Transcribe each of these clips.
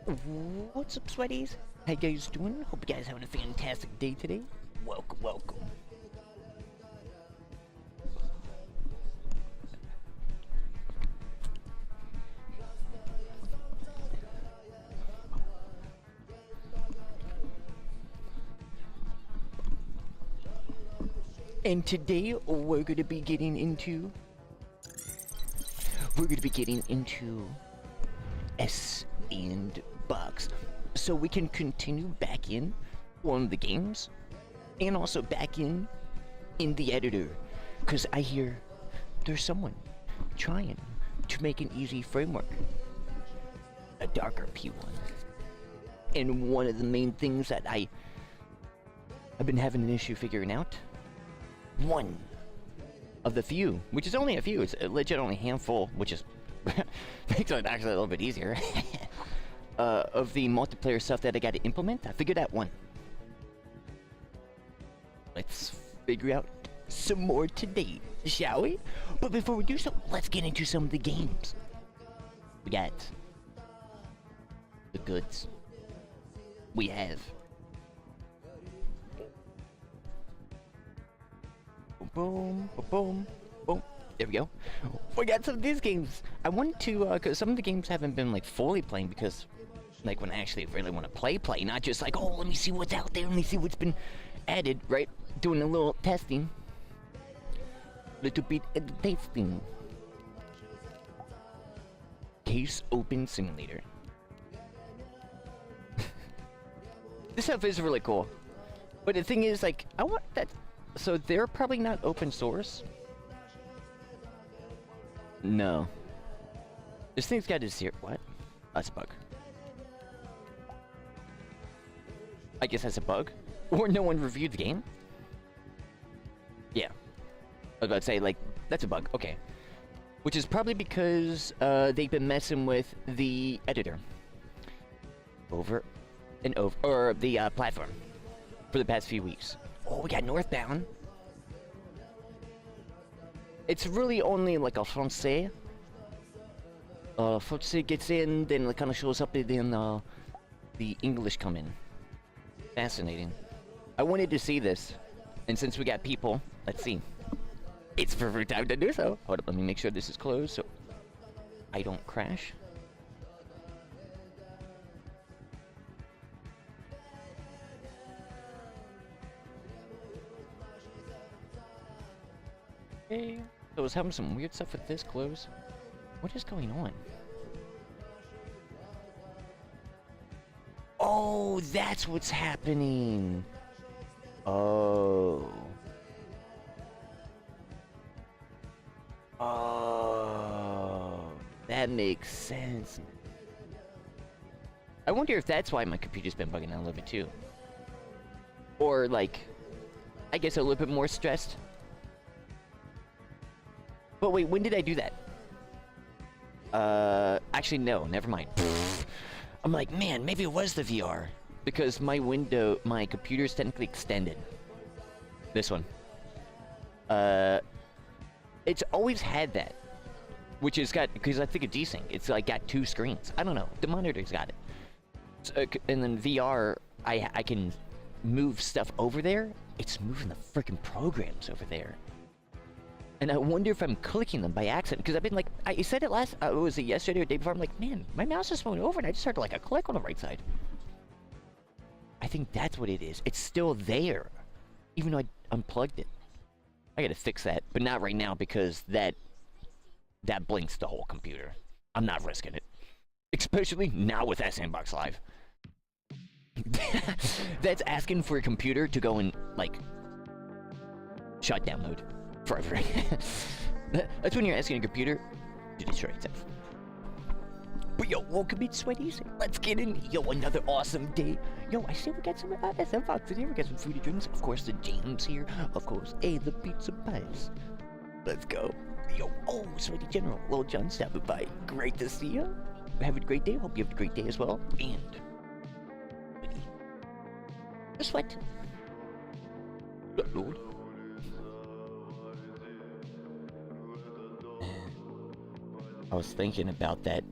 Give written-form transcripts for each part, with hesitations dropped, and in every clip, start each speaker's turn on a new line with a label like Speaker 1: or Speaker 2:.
Speaker 1: What's up, sweaties? How you guys doing? Hope you guys having a fantastic day today. Welcome, welcome. And today we're gonna be getting into S&Box, so we can continue back in on the games and also back in the editor, because I hear there's someone trying to make an easy framework, a DarkRP one. And one of the main things that I've been having an issue figuring out, one of the few, which is only a few, it's legit only a handful, which is makes it actually a little bit easier, of the multiplayer stuff that I got to implement. I figured out one. Let's figure out some more today, shall we? But before we do so, let's get into some of the games. We got the goods. We have boom, boom, boom, boom. There we go. We got some of these games. I wanted to, cause some of the games haven't been like fully playing, because like when I actually really want to play, not just like, oh, let me see what's out there, let me see what's been added, right? Doing a little testing. Little bit of tasting. Case open simulator. This stuff is really cool. But the thing is, like, I want that. So they're probably not open source. No. This thing's got a zero. What? That's a bug. I guess that's a bug. Or no one reviewed the game? Yeah. I was about to say, like, that's a bug. Okay. Which is probably because they've been messing with the editor. Over and over. Or the platform. For the past few weeks. Oh, we got Northbound. It's really only like a Francais. Francais gets in, then it kind of shows up, and then the English come in. Fascinating. I wanted to see this, and since we got people, let's see. It's perfect time to do so. Hold up, let me make sure this is closed so I don't crash. Okay. So I was having some weird stuff with this close. What is going on? Oh, that's what's happening. Oh. Oh. That makes sense. I wonder if that's why my computer's been bugging out a little bit too. Or like, I guess a little bit more stressed. But wait, when did I do that? Actually no, never mind. I'm like, man, maybe it was the VR. Because my computer's technically extended. This one. It's always had that. Which has got, because I think it's desync. It's like got two screens. I don't know, the monitor's got it. So, and then VR, I can move stuff over there. It's moving the freaking programs over there. And I wonder if I'm clicking them by accident, because I've been like, I said it last, was it yesterday or the day before? I'm like, man, my mouse just went over and I just heard like a click on the right side. I think that's what it is. It's still there, even though I unplugged it. I gotta fix that, but not right now, because that blinks the whole computer. I'm not risking it. Especially now with S&Box Live. That's asking for a computer to go in, like, shutdown mode. Forever. That's when you're asking a computer to destroy itself. But yo, welcome in, sweaties. Let's get in. Yo, another awesome day. Yo, I see we got some S&Box in here. We got some food and drinks. Of course, the jams here. Of course, hey, the pizza pies. Let's go. Yo, oh, Sweaty General. Lil John stopping by. Great to see you. Have a great day. Hope you have a great day as well. And the sweat. Good Lord. I was thinking about that,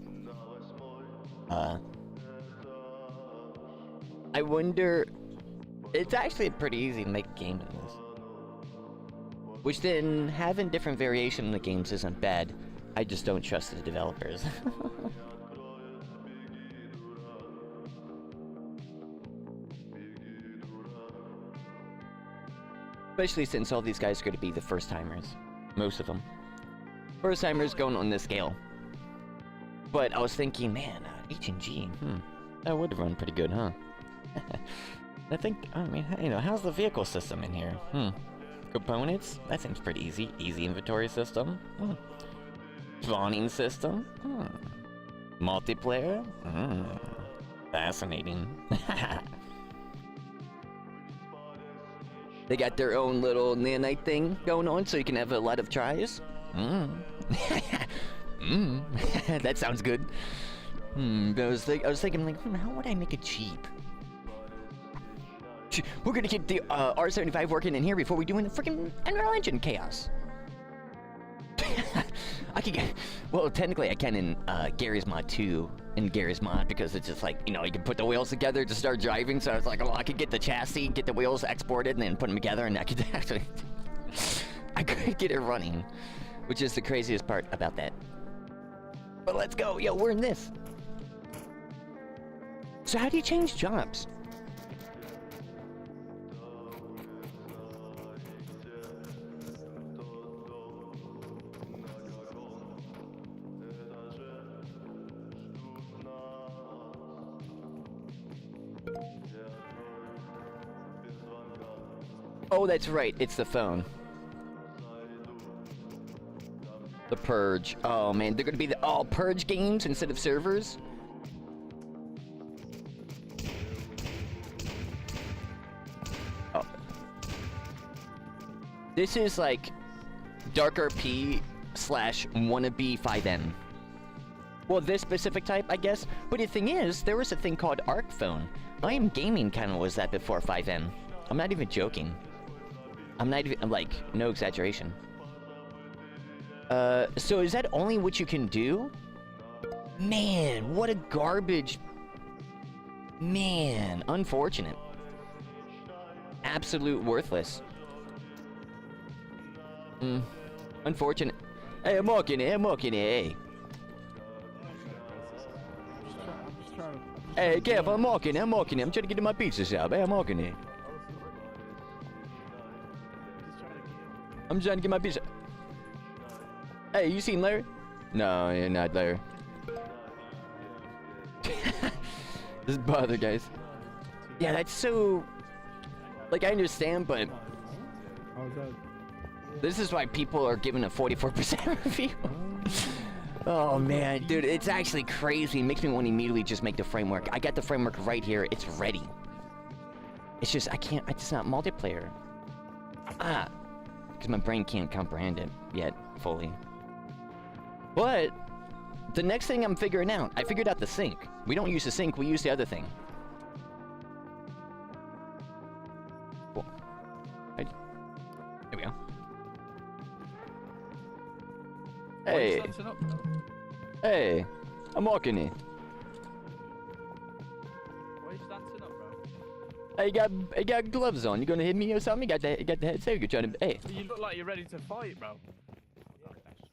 Speaker 1: I wonder... It's actually pretty easy to make a game in this. Which then, having different variation in the games isn't bad. I just don't trust the developers. Especially since all these guys are going to be the first-timers. Most of them. First-timers going on this scale. But I was thinking, man, H&G, that would run pretty good, huh? I think, I mean, you know, how's the vehicle system in here? Components? That seems pretty easy. Easy inventory system? Spawning system? Multiplayer? Fascinating. They got their own little nanite thing going on, so you can have a lot of tries. That sounds good. But I was thinking, like, how would I make it cheap? We're gonna get the R75 working in here before we do any freaking Unreal Engine chaos. I could get, well, technically I can in Gary's mod 2, in Gary's mod, because it's just like, you know, you can put the wheels together to start driving, so it's like, oh, I could get the chassis, get the wheels exported, and then put them together, and I could actually, I could get it running, which is the craziest part about that. But let's go, yo, we're in this. So how do you change jobs? Oh, that's right, it's the phone. The Purge. Oh man, they're gonna be the all Purge games instead of servers? Oh. This is like DarkRP slash wannabe 5M. Well, this specific type, I guess. But the thing is, there was a thing called Arc Phone. I Am Gaming kind of was that before 5M. I'm not even joking. I'm not even, like, no exaggeration. So is that only what you can do? Man, what a garbage. Man, unfortunate. Absolute worthless. Unfortunate. Hey, I'm walking here, hey. Hey, careful, I'm walking here, I'm trying to get to my pizza shop. Hey, I'm walking here. I'm trying to get my pizza. Hey, you seen Larry? No, you're not Larry. This bother, guys. Yeah, that's so... Like, I understand, but... This is why people are giving a 44% review. Oh, man, dude, it's actually crazy. It makes me want to immediately just make the framework. I got the framework right here. It's ready. It's just, I can't... It's not multiplayer. Because my brain can't comprehend it yet, fully. But, the next thing I'm figuring out, I figured out the sync. We don't use the sync, we use the other thing. Cool. There we go. Hey. Hey. I'm walking in.
Speaker 2: Why are you standing up, bro?
Speaker 1: Hey, you got gloves on. You gonna hit me or something? You got the headset. You're trying to. Hey.
Speaker 2: You look like you're ready to fight, bro.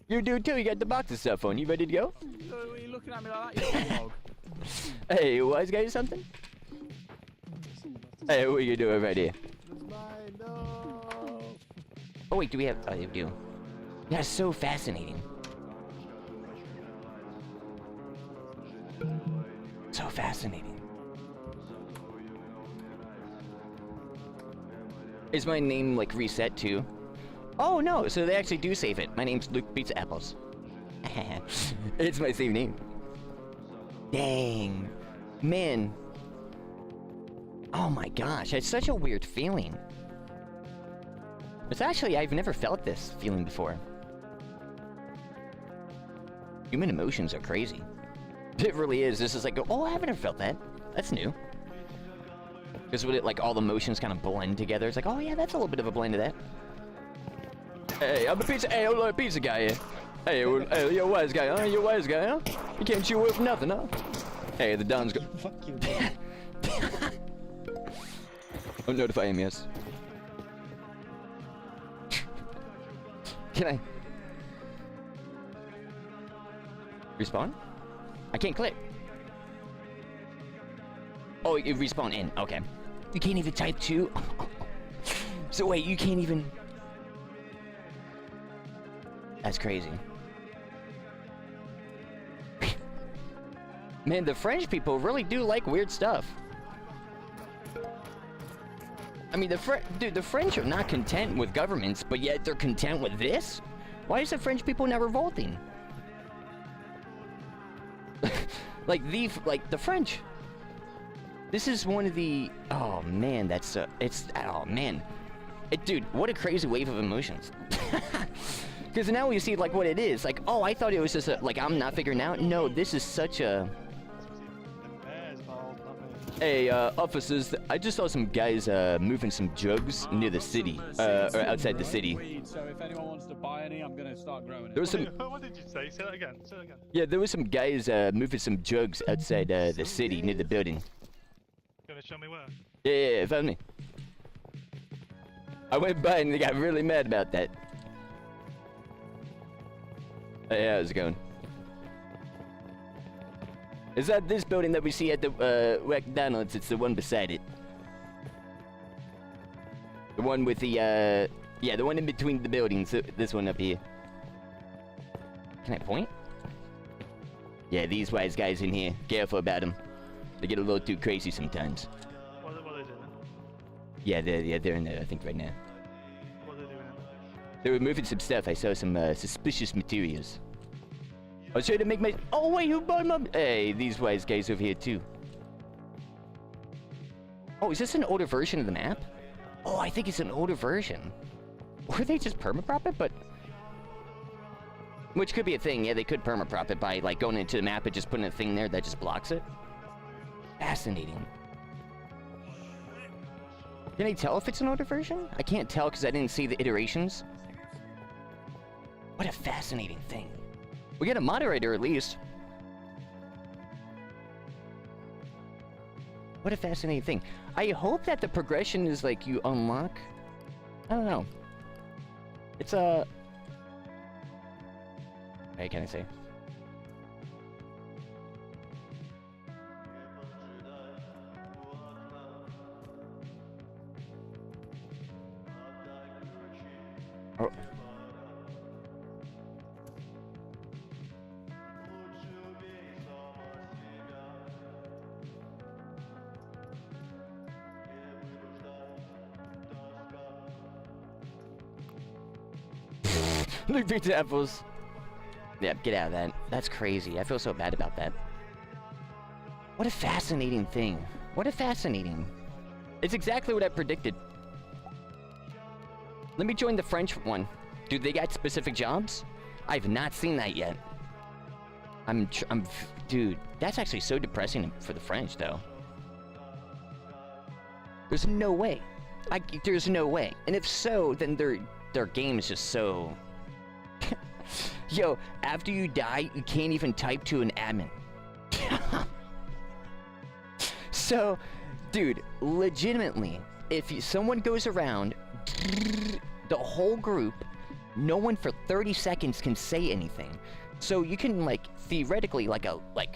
Speaker 1: You do too. You got the boxer stuff on. You ready to go?
Speaker 2: So are you looking at me like that, you little dog?
Speaker 1: Hey, wise guy or something? Hey, what are you doing right here?
Speaker 2: No.
Speaker 1: Oh wait, do we have? Oh, we do. Yeah, so fascinating. So fascinating. Is my name like reset too? Oh no, so they actually do save it. My name's Luke Pizza Apples. It's my same name. Dang. Man. Oh my gosh, it's such a weird feeling. It's actually, I've never felt this feeling before. Human emotions are crazy. It really is. This is like, oh, I haven't ever felt that. That's new. Because with it, like, all the emotions kind of blend together. It's like, oh yeah, that's a little bit of a blend of that. Hey, I'm a pizza. Hey, I'm a pizza guy here. Hey, hey, you're a wise guy, huh? You're a wise guy, huh? You can't chew away from nothing, huh? Hey, the Don's go.
Speaker 3: Fuck you.
Speaker 1: Oh, notify him, yes. Can I? Respawn? I can't click. Oh, you respawn in. Okay. You can't even type 2? So wait, you can't even... That's crazy. Man, the French people really do like weird stuff. I mean, the French are not content with governments, but yet they're content with this? Why is the French people not revolting? like the French. This is one of the... Oh, man, that's... Oh, man. Dude, what a crazy wave of emotions. Because now we see, like, what it is. Like, oh, I thought it was just a... Like, I'm not figuring out. No, this is such a... Hey, officers, I just saw some guys, moving some drugs near the city, or outside the city.
Speaker 2: So if anyone wants to buy any, I'm gonna start growing it.
Speaker 1: There was some...
Speaker 3: What did you say? Say that again. Say that again.
Speaker 1: Yeah, there was some guys, moving some drugs outside, the city, near the building.
Speaker 3: You gonna show me where?
Speaker 1: Yeah, found me. I went by and they got really mad about that. Hey, how's it going? Is that this building that we see at the McDonald's? It's the one beside it. The one with the yeah, the one in between the buildings. This one up here. Can I point? Yeah, these wise guys in here. Careful about them. They get a little too crazy sometimes.
Speaker 3: What are they doing?
Speaker 1: Yeah, they're in there, I think, right now.
Speaker 3: What are they doing?
Speaker 1: They were moving some stuff. I saw some suspicious materials. I was trying to make my... Oh, wait, who bought them up? Hey, these wise guys over here, too. Oh, is this an older version of the map? Oh, I think it's an older version. Or they just permaprop it, but... Which could be a thing. Yeah, they could permaprop it by, like, going into the map and just putting a thing there that just blocks it. Fascinating. Can I tell if it's an older version? I can't tell because I didn't see the iterations. What a fascinating thing. We get a moderator at least. What a fascinating thing. I hope that the progression is like you unlock... I don't know. It's a... What can I say? Oh. Look, pizza apples. Yeah, get out of that. That's crazy. I feel so bad about that. What a fascinating thing. What a fascinating. It's exactly what I predicted. Let me join the French one. Do they got specific jobs? I've not seen that yet. Dude, that's actually so depressing for the French, though. There's no way. There's no way. And if so, then their game is just so... Yo, after you die, you can't even type to an admin. So, dude, legitimately, if someone goes around, the whole group, no one for 30 seconds can say anything. So you can, like, theoretically, like,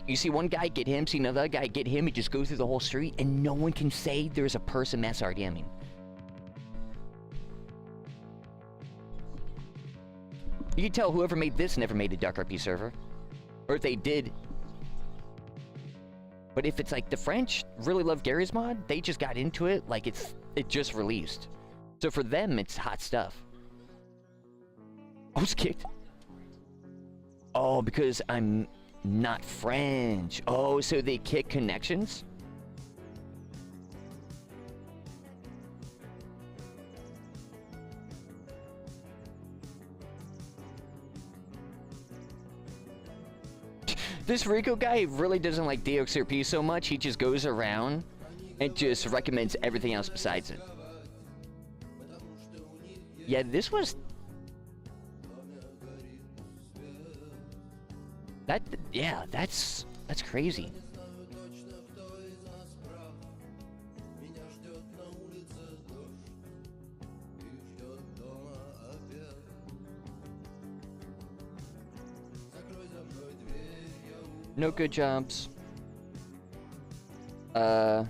Speaker 1: you see one guy get him, see another guy get him, he just goes through the whole street, and no one can say there's a person mass RDMing. You can tell whoever made this never made a DarkRP server. Or if they did. But if it's like the French really love Gary's mod, they just got into it like it just released. So for them, it's hot stuff. I was kicked. Oh, because I'm not French. Oh, so they kick connections? This Rico guy really doesn't like DarkRP so much, he just goes around and just recommends everything else besides it. Yeah, this was... Yeah, that's crazy. No good jobs. Uh...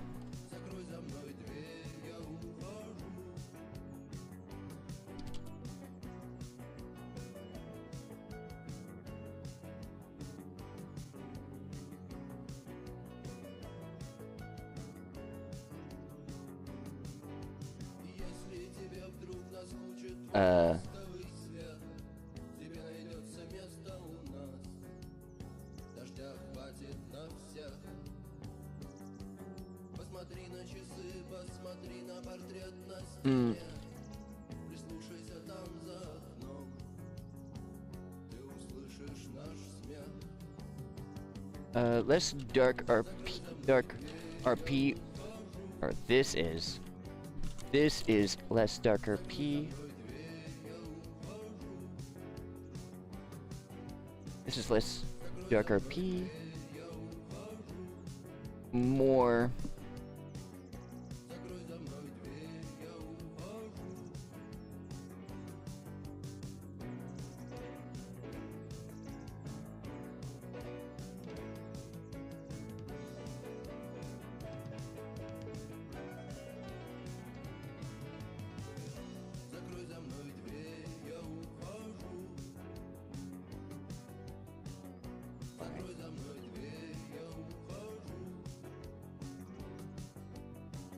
Speaker 1: Less dark RP, or this is less dark RP. This is less dark RP. More.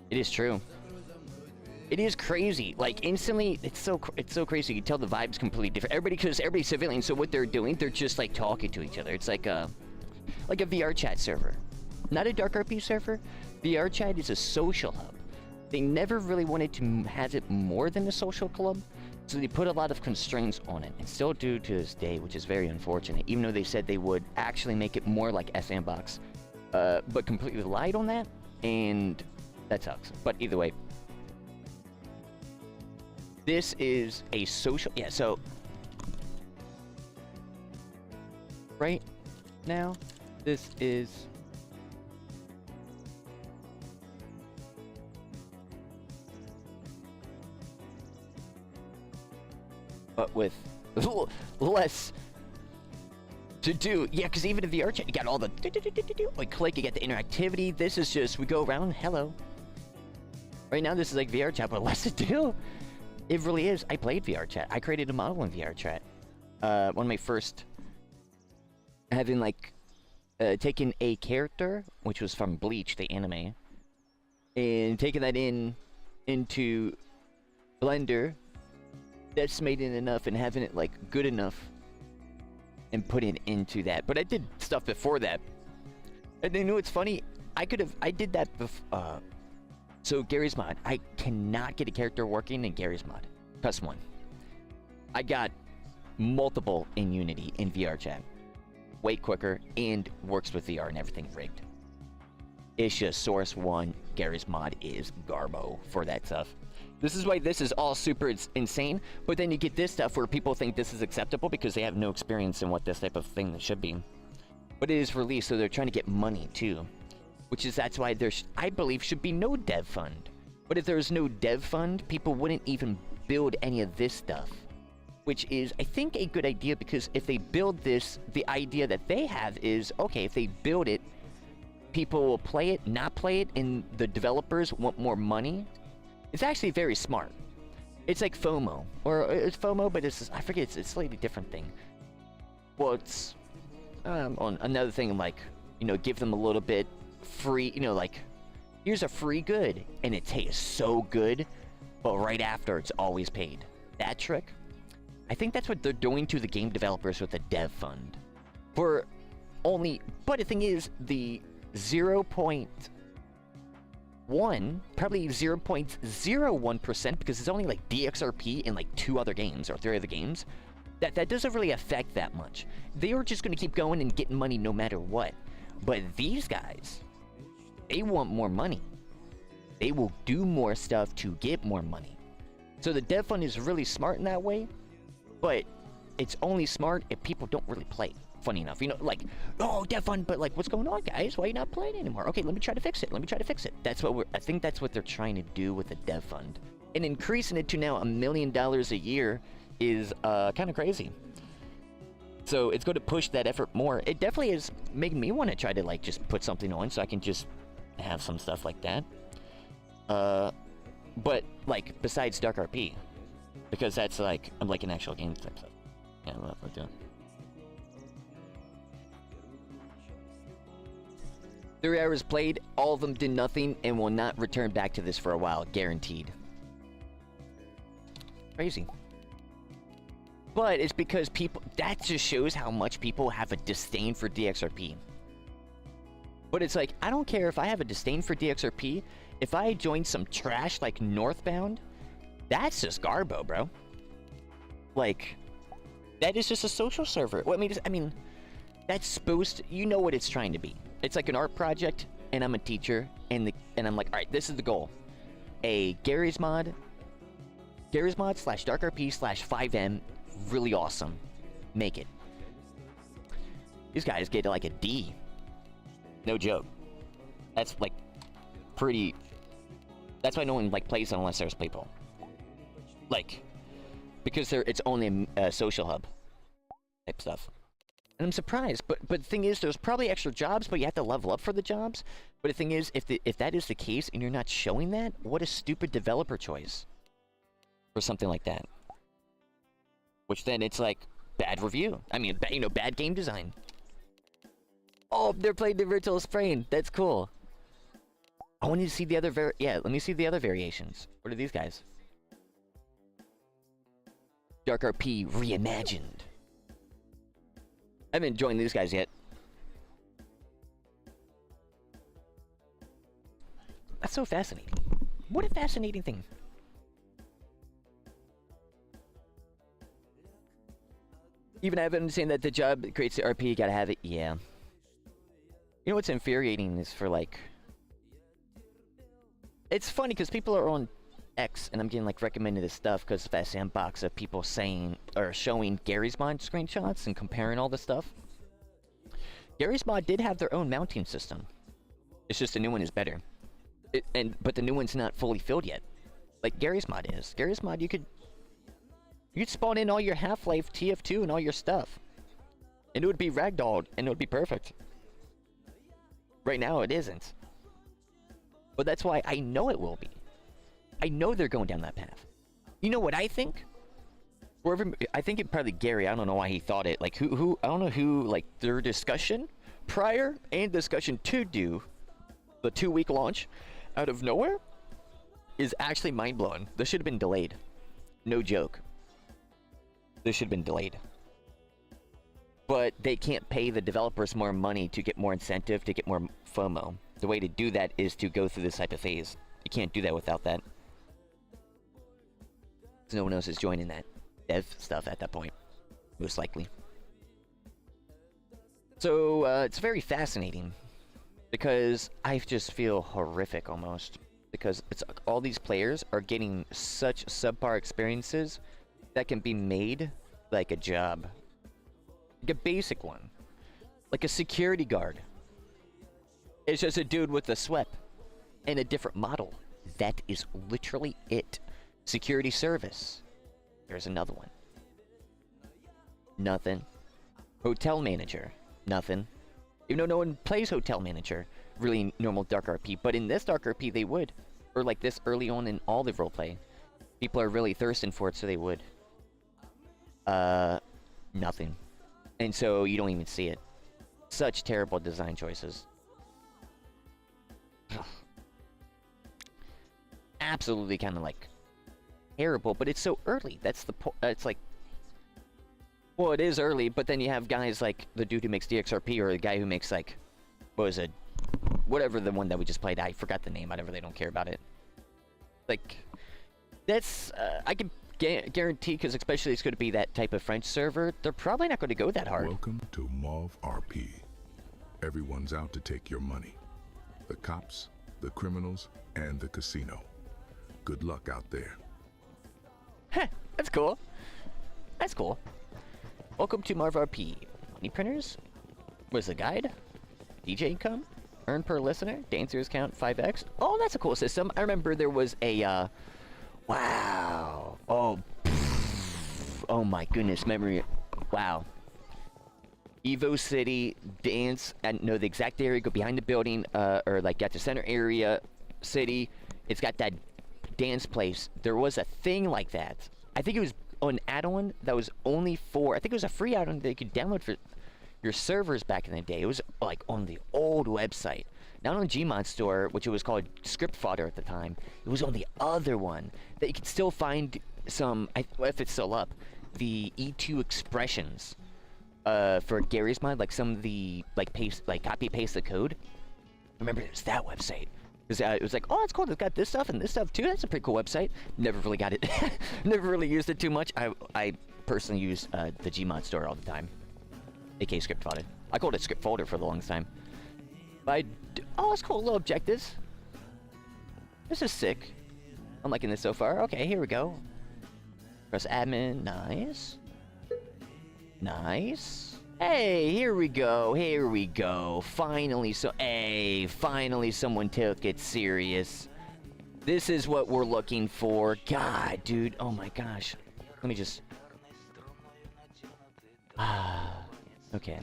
Speaker 1: It is true. It is crazy. Like instantly, it's so crazy. You can tell the vibe's completely different. Because everybody's civilian, so what they're doing, they're just like talking to each other. It's like a VR chat server, not a DarkRP server. VR chat is a social hub. They never really wanted to have it more than a social club, so they put a lot of constraints on it, and still do to this day, which is very unfortunate. Even though they said they would actually make it more like S&Box, but completely lied on that, and that sucks. But either way, this is a social. Yeah. So right now, this is. But with less to do. Yeah, because even in VR chat, you got all the like click, you get the interactivity. This is just, we go around, hello. Right now, this is like VR chat, but less to do. It really is. I played VR chat. I created a model in VR chat. One of my first, having like taken a character, which was from Bleach, the anime, and taking that into Blender, decimating enough and having it like good enough and putting it into that. But I did stuff before that. And you know what's funny? I did that before. So Gary's mod, I cannot get a character working in Gary's mod. Plus one. I got multiple in Unity in VR chat. Way quicker and works with VR and everything rigged. It's just Source 1, Gary's mod is garbo for that stuff. This is why this is all super insane, but then you get this stuff where people think this is acceptable because they have no experience in what this type of thing should be. But it is released, so they're trying to get money too. Which is, that's why there's, I believe, should be no dev fund. But if there's no dev fund, people wouldn't even build any of this stuff. Which is, I think, a good idea, because if they build this, the idea that they have is, okay, if they build it, people will play it, not play it, and the developers want more money. It's actually very smart. It's like FOMO, or it's FOMO, but it's, I forget, it's a slightly different thing. Well, it's on another thing, like, you know, give them a little bit free, you know, like, here's a free good, and it tastes so good, but right after, it's always paid. That trick, I think that's what they're doing to the game developers with the dev fund. For only, but the thing is, the 0.1, probably 0.01%, because it's only like DXRP in like 2 other games, or 3 other games, that doesn't really affect that much. They are just going to keep going and getting money no matter what. But these guys, they want more money. They will do more stuff to get more money. So the dev fund is really smart in that way, but it's only smart if people don't really play. Funny enough, you know, like, oh, dev fund, but like, what's going on, guys? Why are you not playing anymore? Okay, let me try to fix it. Let me try to fix it. That's what I think that's what they're trying to do with the dev fund. And increasing it to now $1 million a year is kind of crazy. So it's going to push that effort more. It definitely is making me want to try to like just put something on so I can just have some stuff like that. But like besides DarkRP, because that's like I'm like an actual game type stuff. Yeah, I love what I'm doing. 3 hours played, all of them did nothing and will not return back to this for a while, guaranteed. Crazy. But it's because people, that just shows how much people have a disdain for DXRP. But it's like, I don't care if I have a disdain for DXRP, if I join some trash like Northbound, that's just garbo, bro. Like, that is just a social server. Well, I mean, that's supposed to, you know what it's trying to be. It's like an art project, and I'm a teacher, and I'm like, all right, this is the goal. A Gary's mod slash DarkRP slash 5M, really awesome. Make it. These guys get like a D. No joke. That's like pretty. That's why no one like plays unless there's people. Like, because it's only a social hub type stuff. And I'm surprised, but the thing is, there's probably extra jobs, but you have to level up for the jobs. But the thing is, if that is the case and you're not showing that, what a stupid developer choice for something like that. Which then it's like bad review. I mean, you know, bad game design. Oh, they're playing the virtual sprain. That's cool. I wanted to see the other yeah, let me see the other variations. What are these guys? DarkRP reimagined. I haven't joined these guys yet. That's so fascinating. What a fascinating thing. Even I've been saying that the job creates the RP, you gotta have it. Yeah. You know what's infuriating is for like... It's funny because people are on X and I'm getting like recommended this stuff because of that sandbox of people saying or showing Gary's mod screenshots and comparing all the stuff. Gary's mod did have their own mounting system. It's just the new one is better. But the new one's not fully filled yet. Like Gary's mod is. Gary's mod you could spawn in all your Half-Life TF2 and all your stuff. And it would be ragdolled and it would be perfect. Right now it isn't. But that's why I know it will be. I know they're going down that path. You know what I think? I think it probably Gary, I don't know why he thought it. Like who I don't know who, like their discussion prior and discussion to do the 2-week launch out of nowhere is actually mind-blowing. This should have been delayed. No joke. This should have been delayed. But they can't pay the developers more money to get more incentive, to get more FOMO. The way to do that is to go through this type of phase. You can't do that without that. So no one else is joining that dev stuff at that point. Most likely. So, it's very fascinating. Because I just feel horrific almost. Because it's all these players are getting such subpar experiences that can be made like a job. Like a basic one. Like a security guard. It's just a dude with a sweat and a different model. That is literally it. Security service. Here's another one. Nothing. Hotel manager. Nothing. Even though no one plays hotel manager. Really normal DarkRP. But in this DarkRP they would. Or like this early on in all the roleplay. People are really thirsting for it, so they would. Nothing. And so you don't even see it. Such terrible design choices. Absolutely kind of like terrible, but it's so early. That's the it's like, well, it is early, but then you have guys like the dude who makes DXRP or the guy who makes like, what was it, whatever the one that we just played. I forgot the name. I really don't care about it. Like, that's I can guarantee, because especially it's going to be that type of French server, they're probably not going to go that hard.
Speaker 4: Welcome to Mauve RP. Everyone's out to take your money. The cops, the criminals, and the casino. Good luck out there.
Speaker 1: Heh, that's cool. That's cool. Welcome to Marv RP. Money printers? Where's the guide? DJ income? Earn per listener? Dancers count 5x? Oh, that's a cool system. I remember there was a, wow. Oh, pff, oh my goodness, memory. Wow. Evo City, dance, and know the exact area, go behind the building, or like at the center area, city. It's got that dance place. There was a thing like that. I think it was an add-on that was only for, I think it was a free add-on that you could download for your servers back in the day. It was like on the old website. Not on Gmod Store, which it was called Script Fodder at the time. It was on the other one that you could still find some, if it's still up, the E2 expressions for Gary's mod, like some of the copy paste the code. Remember, it was that website. Because it was like, oh, that's cool. It's got this stuff and this stuff too. That's a pretty cool website. Never really got it. Never really used it too much. I personally use the Gmod Store all the time, aka Script Fodder. I called it Script Folder for the longest time. But oh, it's cool. Little objectives. This is sick. I'm liking this so far. Okay, here we go. Press admin. Nice. Nice. Hey, here we go. Here we go. Finally, finally someone took it serious. This is what we're looking for. God, dude. Oh my gosh. Let me just. Okay.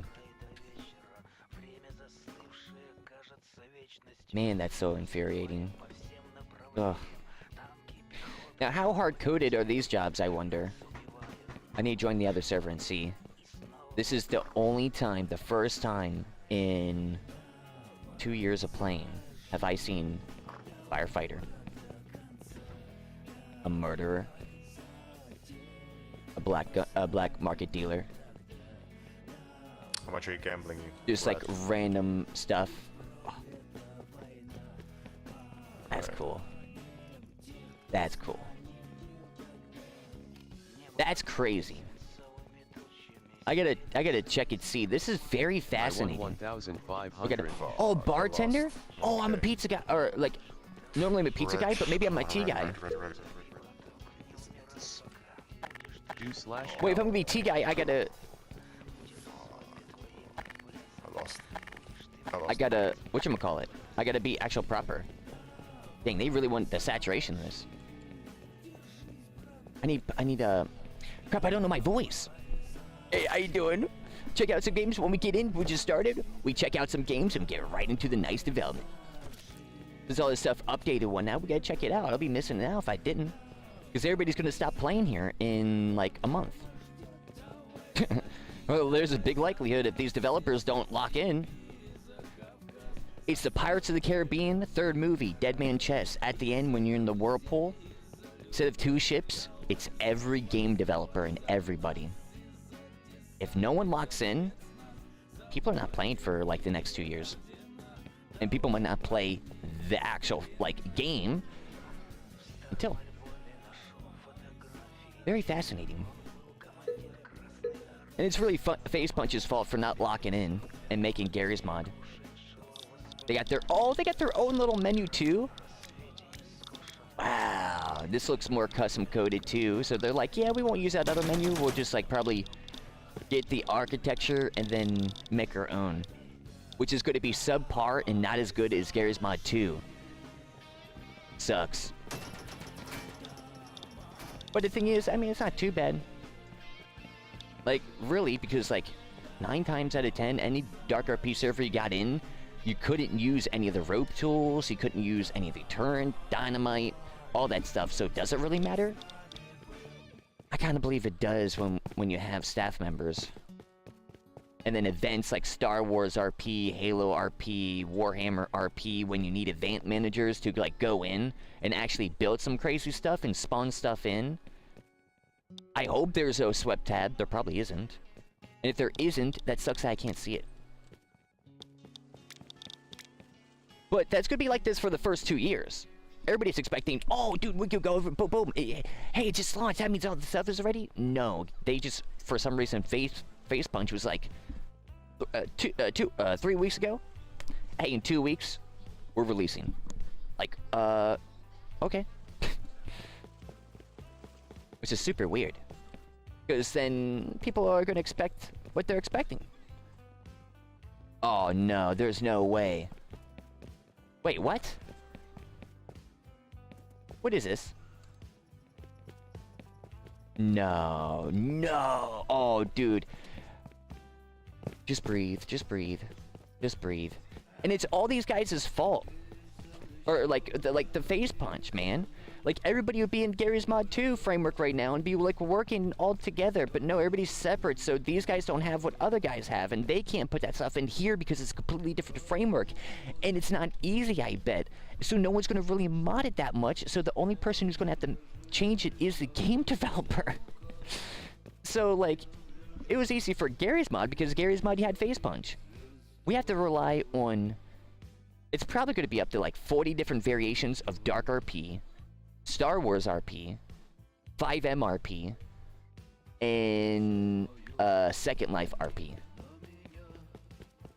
Speaker 1: Man, that's so infuriating. Ugh. Now, how hard-coded are these jobs, I wonder? I need to join the other server and see. This is the only time, the first time in 2 years of playing, have I seen a firefighter, a murderer, a black market dealer.
Speaker 5: How much are you gambling?
Speaker 1: Just like random stuff. That's cool. That's cool. That's crazy. I gotta check and see. This is very fascinating.
Speaker 6: 1,500.
Speaker 1: Oh, bartender? Oh, I'm a pizza guy, or like, normally I'm a pizza guy, but maybe I'm a tea guy. Wait, if I'm gonna be tea guy, I gotta. I gotta, whatchamacallit? I gotta be actual proper. Dang, they really want the saturation in this. I need crap, I don't know my voice. Hey, how you doing? Check out some games when we get in. We just started. We check out some games and get right into the nice development. There's all this stuff updated one now. We gotta check it out. I'll be missing it out if I didn't. Because everybody's gonna stop playing here in like a month. Well, there's a big likelihood if these developers don't lock in. It's the Pirates of the Caribbean third movie, Dead Man Chess. At the end, when you're in the whirlpool, instead of 2 ships, it's every game developer and everybody. If no one locks in, people are not playing for like the next 2 years. And people might not play the actual like game until. Very fascinating. And it's really Face Punch's fault for not locking in and making Gary's mod. They got their own little menu too. Wow, this looks more custom coded too. So they're like, yeah, we won't use that other menu. We'll just like probably get the architecture and then make our own, which is going to be subpar and not as good as Gary's mod 2. Sucks. But the thing is, I mean, it's not too bad. Like, really, because like 9 times out of 10, any DarkRP server you got in, you couldn't use any of the rope tools, you couldn't use any of the turret, dynamite, all that stuff. So does it really matter? I kind of believe it does when you have staff members. And then events like Star Wars RP, Halo RP, Warhammer RP, when you need event managers to like go in and actually build some crazy stuff and spawn stuff in. I hope there's a swept tab. There probably isn't. And if there isn't, that sucks that I can't see it. But that's gonna be like this for the first 2 years. Everybody's expecting, oh, dude, we could go over, boom, boom. Hey, it just launched. That means all the stuff is ready? No, they just, for some reason, Face Punch was like, 3 weeks ago. Hey, in 2 weeks, we're releasing. Like, okay. Which is super weird. Because then people are gonna expect what they're expecting. Oh no, there's no way. Wait, what? What is this? No. Oh, dude. Just breathe. Just breathe. Just breathe. And it's all these guys' fault. Or like the phase punch, man. Like everybody would be in Gary's Mod 2 framework right now and be like working all together, but no, everybody's separate, so these guys don't have what other guys have, and they can't put that stuff in here because it's a completely different framework, and it's not easy, I bet. So no one's gonna really mod it that much, so the only person who's gonna have to change it is the game developer. So like, it was easy for Gary's Mod because Gary's Mod had phase punch. We have to rely on, it's probably gonna be up to like 40 different variations of DarkRP, Star Wars RP, 5M RP, and Second Life RP.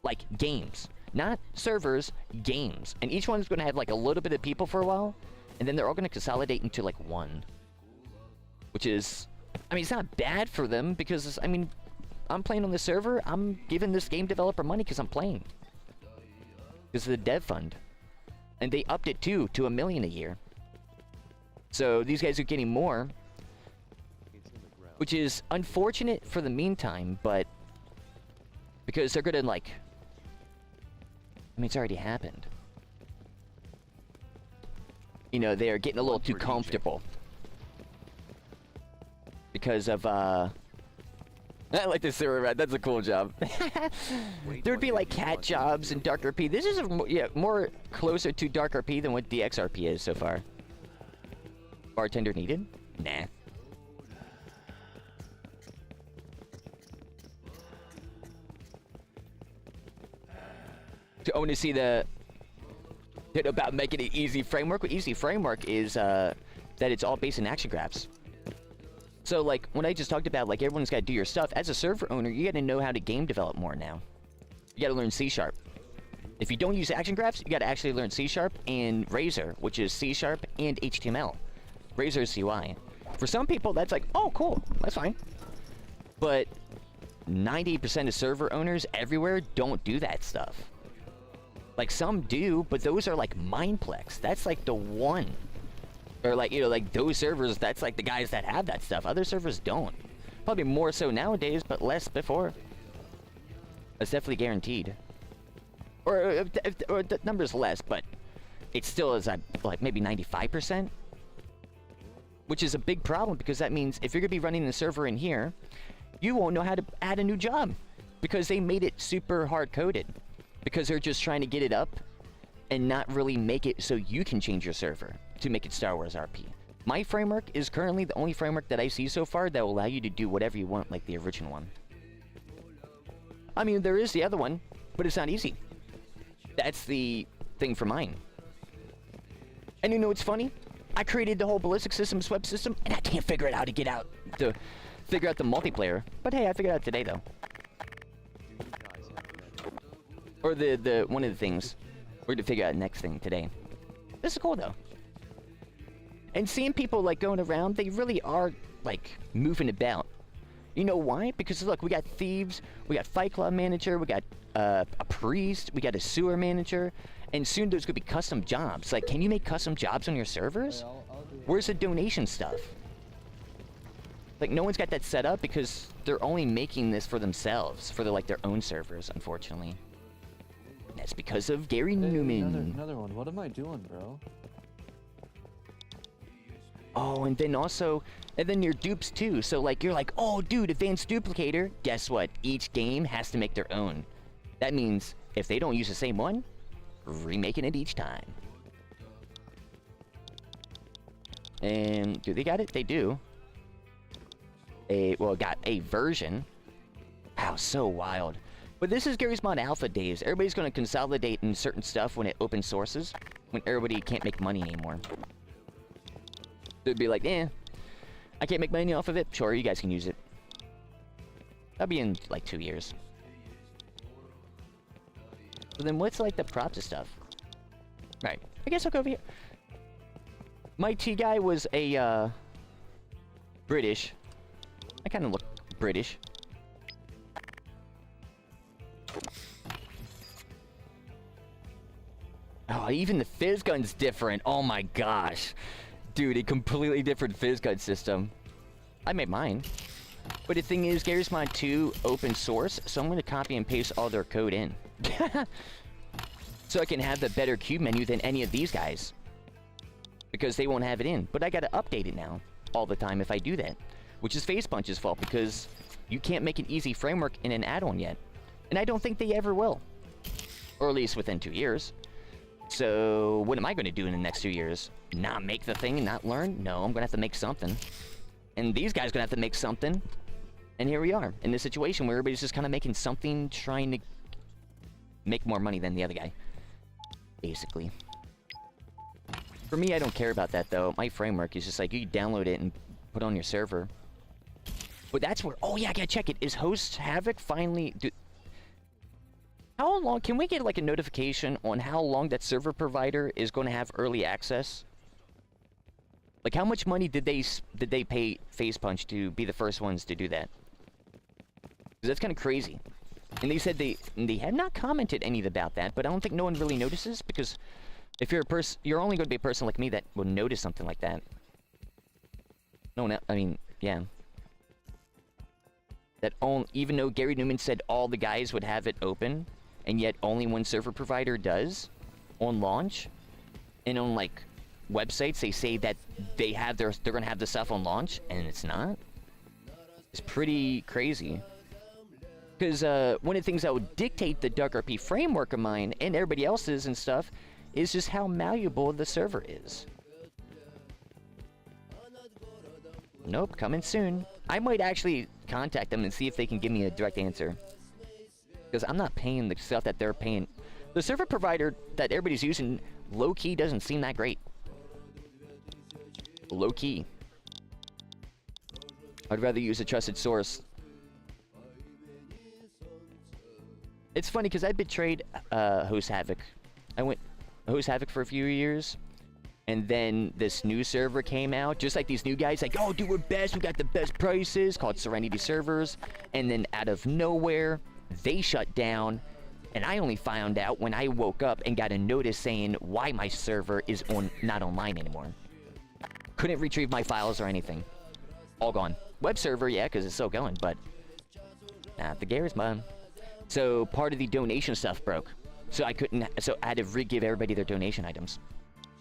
Speaker 1: Like games, not servers, games. And each one's gonna have like a little bit of people for a while, and then they're all gonna consolidate into like one. Which is, I mean, it's not bad for them because, I mean, I'm playing on the server, I'm giving this game developer money because I'm playing. Because of the dev fund. And they upped it too, to $1 million a year. So these guys are getting more, which is unfortunate for the meantime, but because they're gonna like, I mean, it's already happened. You know, they're getting a little too comfortable because of I like this server rat. That's a cool job. There would be like cat jobs in DarkRP. This is more closer to DarkRP than what DXRP is so far. Bartender needed? Nah. I want to see the about making it easy framework. What easy framework is that it's all based in action graphs. So like when I just talked about like everyone's got to do your stuff as a server owner, you got to know how to game develop more now. You got to learn C#. If you don't use action graphs, you got to actually learn C# and Razor, which is C# and HTML. Razor's UI. For some people, that's like, oh, cool, that's fine. But 90% of server owners everywhere don't do that stuff. Like, some do, but those are like Mindplex. That's like the one. Or like, you know, like those servers, that's like the guys that have that stuff. Other servers don't. Probably more so nowadays, but less before. That's definitely guaranteed. Or the number's less, but it still is like maybe 95%. Which is a big problem because that means if you're going to be running the server in here, you won't know how to add a new job because they made it super hard-coded because they're just trying to get it up and not really make it so you can change your server to make it Star Wars RP. My framework is currently the only framework that I see so far that will allow you to do whatever you want like the original one. I mean, there is the other one, but it's not easy. That's the thing for mine. And you know what's funny? I created the whole ballistic systems web system, and I can't figure it out to figure out the multiplayer. But hey, I figured it out today, though. Or the one of the things. We're to figure out the next thing today. This is cool, though. And seeing people, like, going around, they really are, like, moving about. You know why? Because, look, we got thieves, we got Fight Club manager, we got a priest, we got a sewer manager, and soon there's gonna be custom jobs. Like, can you make custom jobs on your servers? Where's the donation stuff? Like, no one's got that set up because they're only making this for themselves, for like their own servers, unfortunately. That's because of Gary Newman.
Speaker 5: Another one. What am I doing, bro?
Speaker 1: Oh, and then also, and then your dupes too. So like, you're like, oh, dude, advanced duplicator. Guess what? Each game has to make their own. That means if they don't use the same one, remaking it each time. And do they got it? They do. Got a version. Wow, so wild. But this is Gary's Mod Alpha days. Everybody's going to consolidate in certain stuff when it open sources, when everybody can't make money anymore. They'd be like, I can't make money off of it. Sure, you guys can use it. That'll be in like 2 years. So then what's like the props and stuff? Right. I guess I'll go over here. My T guy was a British. I kind of look British. Oh, even the fizz gun's different. Oh my gosh. Dude, a completely different fizz gun system. I made mine. But the thing is, Garry's Mod 2 open source, so I'm going to copy and paste all their code in. So I can have the better cube menu than any of these guys. Because they won't have it in. But I got to update it now all the time if I do that. Which is FacePunch's fault, because you can't make an easy framework in an add-on yet. And I don't think they ever will. Or at least within 2 years. So what am I going to do in the next 2 years? Not make the thing and not learn? No, I'm going to have to make something. And these guys are going to have to make something. And here we are, in this situation where everybody's just kind of making something, trying to make more money than the other guy. Basically. For me, I don't care about that, though. My framework is just like, you download it and put it on your server. But that's where... Oh, yeah, I gotta check it. Is Host Havoc finally... How long... Can we get, like, a notification on how long that server provider is going to have early access? Like, how much money did they pay FacePunch to be the first ones to do that? 'Cause that's kind of crazy. And they said they have not commented any about that, but I don't think no one really notices, because if you're a person, you're only going to be a person like me that will notice something like that. No one, I mean, yeah. That even though Gary Newman said all the guys would have it open, and yet only one server provider does on launch, and on like websites they say that they're going to have the stuff on launch, and it's not. It's pretty crazy. Because one of the things that would dictate the DarkRP framework of mine, and everybody else's and stuff, is just how malleable the server is. Nope, coming soon. I might actually contact them and see if they can give me a direct answer. Because I'm not paying the stuff that they're paying. The server provider that everybody's using, low-key, doesn't seem that great. Low-key. I'd rather use a trusted source. It's funny because I betrayed Host Havoc. I went Host Havoc for a few years, and then this new server came out, just like these new guys, like, oh, dude, we're best, we got the best prices, called Serenity Servers, and then out of nowhere, they shut down, and I only found out when I woke up and got a notice saying why my server is not online anymore. Couldn't retrieve my files or anything. All gone. Web server, yeah, because it's still going, but the Garry's Mod. So part of the donation stuff broke. So I couldn't, so I had to re-give everybody their donation items.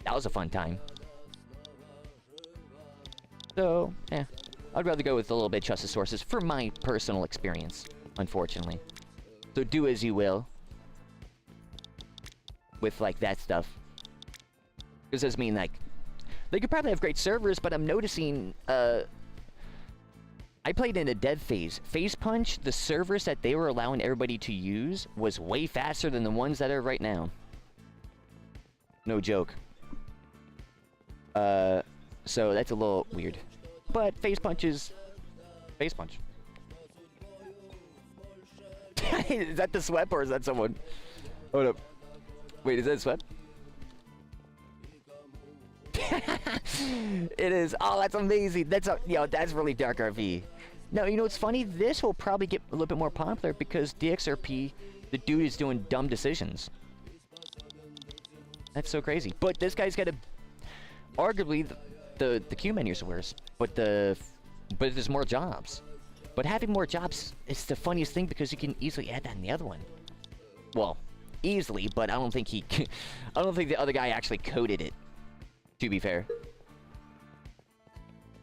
Speaker 1: That was a fun time. So, yeah. I'd rather go with a little bit trusted sources for my personal experience, unfortunately. So do as you will with, like, that stuff. Because does mean, like, they could probably have great servers, but I'm noticing, I played in a dev phase. FacePunch, the servers that they were allowing everybody to use was way faster than the ones that are right now. No joke. So that's a little weird. But FacePunch is... FacePunch. Is that the sweat or is that someone? Hold up. Wait, is that sweat? It is. Oh, that's amazing. That's that's really DarkRP. No, you know what's funny? This will probably get a little bit more popular because DXRP, the dude is doing dumb decisions. That's so crazy. But this guy's got a... Arguably, the queue menus are worse. But there's more jobs. But having more jobs is the funniest thing because you can easily add that in the other one. Well, easily, but I don't think he... I don't think the other guy actually coded it. To be fair.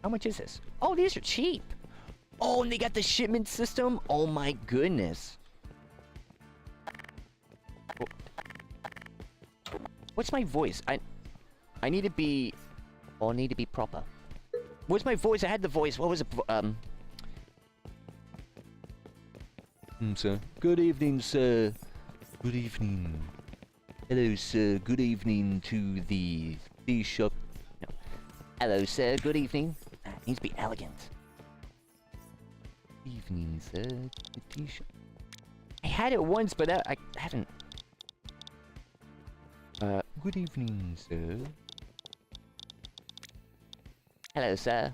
Speaker 1: How much is this? Oh, these are cheap. Oh, and they got the shipment system? Oh my goodness. What's my voice? I need to be... Oh, I need to be proper. What's my voice? I had the voice. What was it? Sir. Good evening, sir. Good evening. Hello, sir. Good evening to the shop. No. Hello, sir. Good evening. It needs to be elegant. Evening, sir. The t-shirt. I had it once, but I haven't. Good evening, sir. Hello, sir.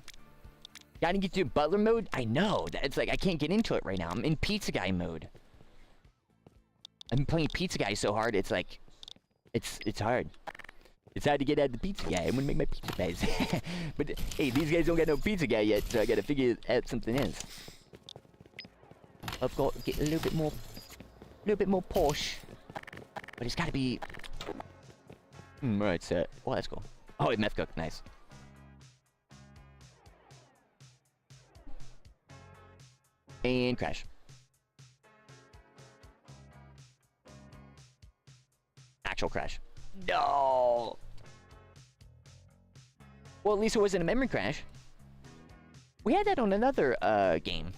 Speaker 1: Gotta get to butler mode? I know. It's like I can't get into it right now. I'm in pizza guy mode. I'm playing pizza guy so hard. It's like, it's hard. It's hard to get out the pizza guy. I'm gonna make my pizza guys. But hey, these guys don't got no pizza guy yet, so I gotta figure out something else. I've got to get a little bit more posh. But it's gotta be. Right, so. Well, that's cool. Oh, it meth cook, nice. And crash. Actual crash. No. Well, at least it wasn't a memory crash. We had that on another game.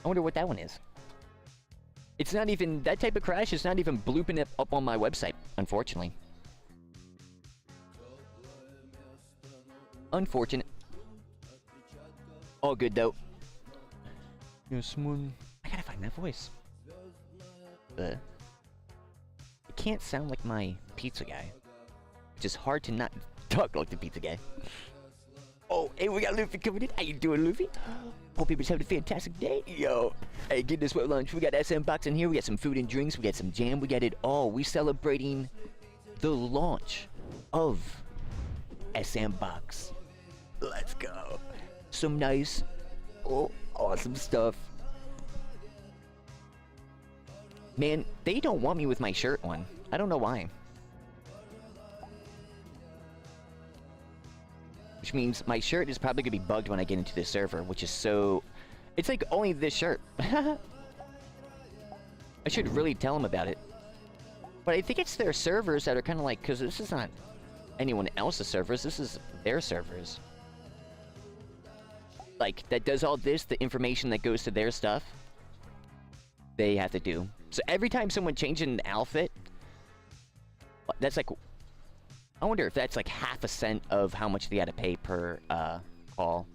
Speaker 1: I wonder what that one is. It's not even that type of crash. It's not even blooping it up on my website, unfortunately. Unfortunate. All good though. Yes, one. I gotta find that voice. It can't sound like my pizza guy. It's just hard to not talk like the pizza guy. Oh, hey, we got Luffy coming in. How you doing, Luffy? Hope everybody's having a fantastic day. Yo. Hey, get this wet lunch. We got S&Box in here. We got some food and drinks. We got some jam. We got it all. We celebrating the launch of S&Box. Let's go. Some nice, awesome stuff. Man, they don't want me with my shirt on. I don't know why. Which means my shirt is probably gonna be bugged when I get into this server, which is so... It's like only this shirt. I should really tell them about it. But I think it's their servers that are kind of like... Because this is not anyone else's servers, this is their servers. Like, that does all this, the information that goes to their stuff, they have to do. So every time someone changes an outfit, that's like... I wonder if that's like half a cent of how much they had to pay per call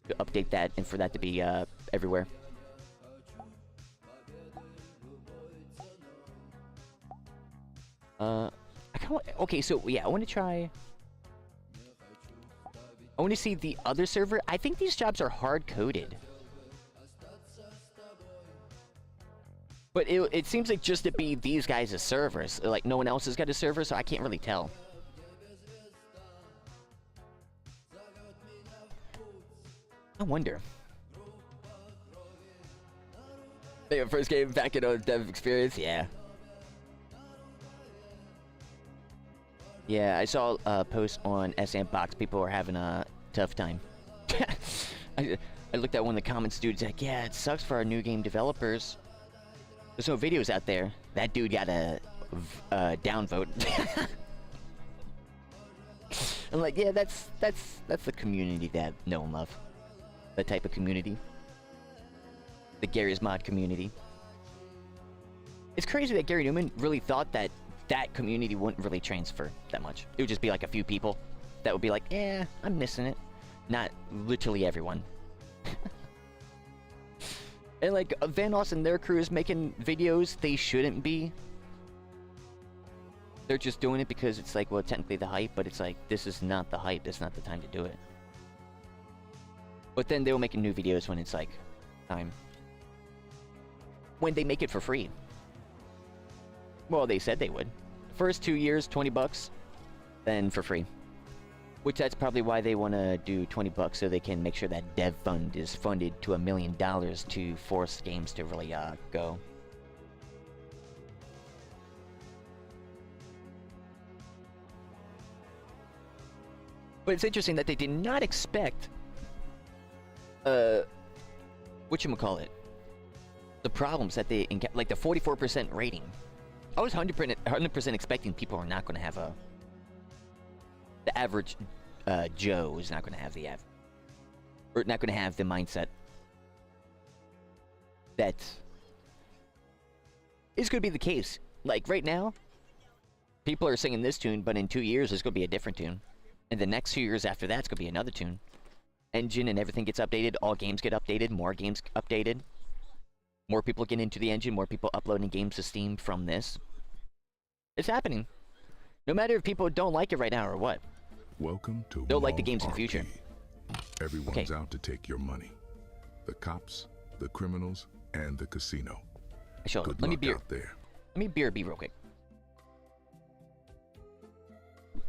Speaker 1: to update that and for that to be everywhere. Okay, so yeah, I want to try... I want to see the other server. I think these jobs are hard-coded. But it seems like just to be these guys' servers. Like, no one else has got a server, so I can't really tell. I wonder. Your first game back in a dev experience? Yeah. Yeah, I saw a post on S&Box. People were having a tough time. I looked at one of the comments, dude's like, yeah, it sucks for our new game developers. There's no videos out there. That dude got a downvote. I'm like, yeah, that's the community that know and love. That type of community. The Gary's Mod community. It's crazy that Gary Newman really thought that that community wouldn't really transfer that much. It would just be like a few people that would be like, yeah, I'm missing it. Not literally everyone. And like Vanoss and their crew is making videos they shouldn't be. They're just doing it because it's like, well, technically the hype, but it's like, this is not the hype. This is not the time to do it. But then they'll make new videos when it's like time. When they make it for free. Well, they said they would. First 2 years, 20 bucks. Then for free. Which that's probably why they want to do 20 bucks so they can make sure that dev fund is funded to $1 million to force games to really go. But it's interesting that they did not expect whatchamacallit, the problems that they like the 44% rating. I was 100% expecting people are not going to have the average Joe is not going to have the or not going to have the mindset that is going to be the case. Like right now, people are singing this tune, but in 2 years it's going to be a different tune, and the next 2 years after that it's going to be another tune. Engine and everything gets updated, all games get updated, more games updated. More people get into the engine, more people uploading games to Steam from this. It's happening. No matter if people don't like it right now or what.
Speaker 4: Welcome to
Speaker 1: They'll like the games in the future.
Speaker 4: Everyone's out to take your money. The cops, the criminals, and the casino.
Speaker 1: Sure.
Speaker 4: Good
Speaker 1: Let me
Speaker 4: luck out there.
Speaker 1: Let me BRB real quick.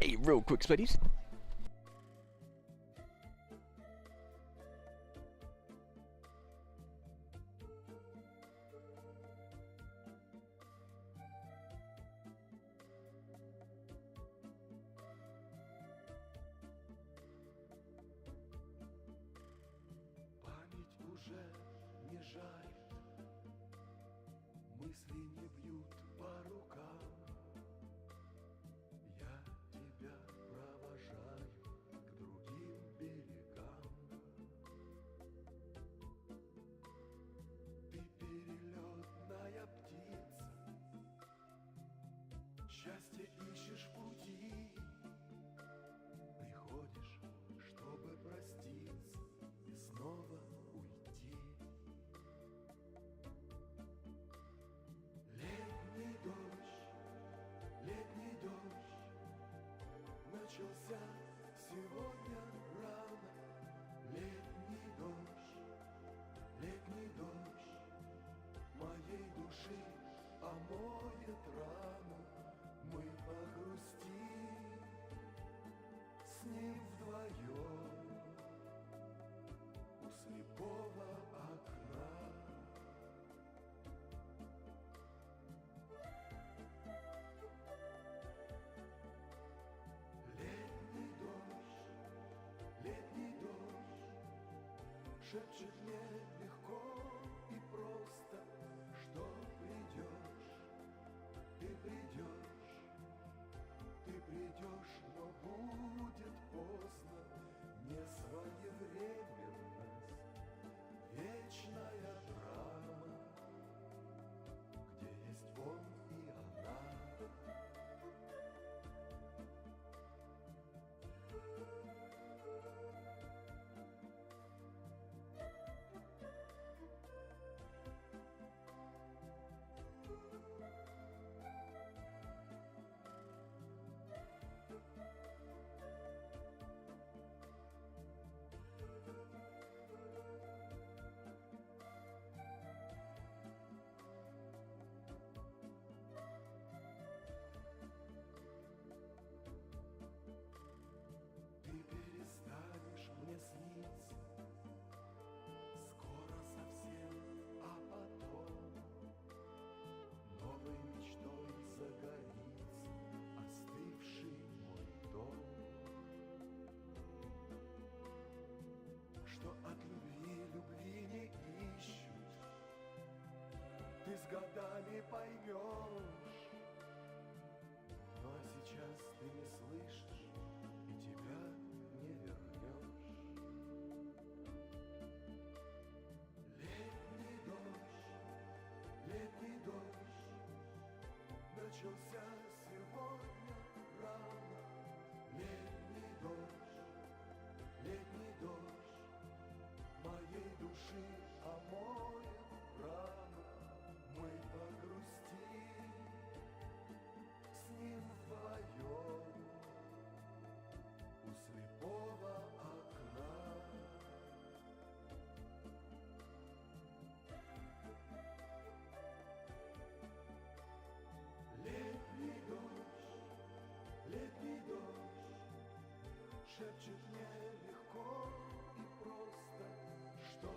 Speaker 1: Hey, real quick, Spuddies.
Speaker 6: Память уже не жарит, мысли не бьют по рукам. Я тебя провожаю к другим берегам. Ты перелетная птица, счастье ищешь в пути. Приходишь, чтобы проститься и снова уйти. Летний дождь начался сегодня рано. Летний дождь моей души омоет рану. Мы погрустим с ним вдвоем у слепого окна. Летний дождь шепчет мне легко и просто, что ты придешь, но будет поздно. Несвоевременность, вечная драма, где есть он и она. Ты перестанешь мне сниться скоро совсем, а потом новой мечтой загорится остывший мой дом. Что от любви не ищут, ты с годами поймешь. Ну а сейчас ты не слышишь и тебя не вернешь. Летний дождь начался сегодня рано. Летний дождь моей души омоет рану. Мы погрустим с ним вдвоем у слепого окна. Летний дождь шепчет мне легко и просто, что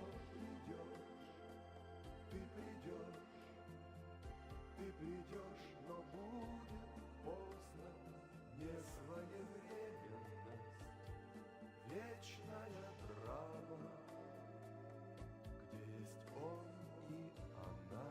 Speaker 6: ты придешь, но будет поздно. Несвоевременность, вечная драма, где есть он и она.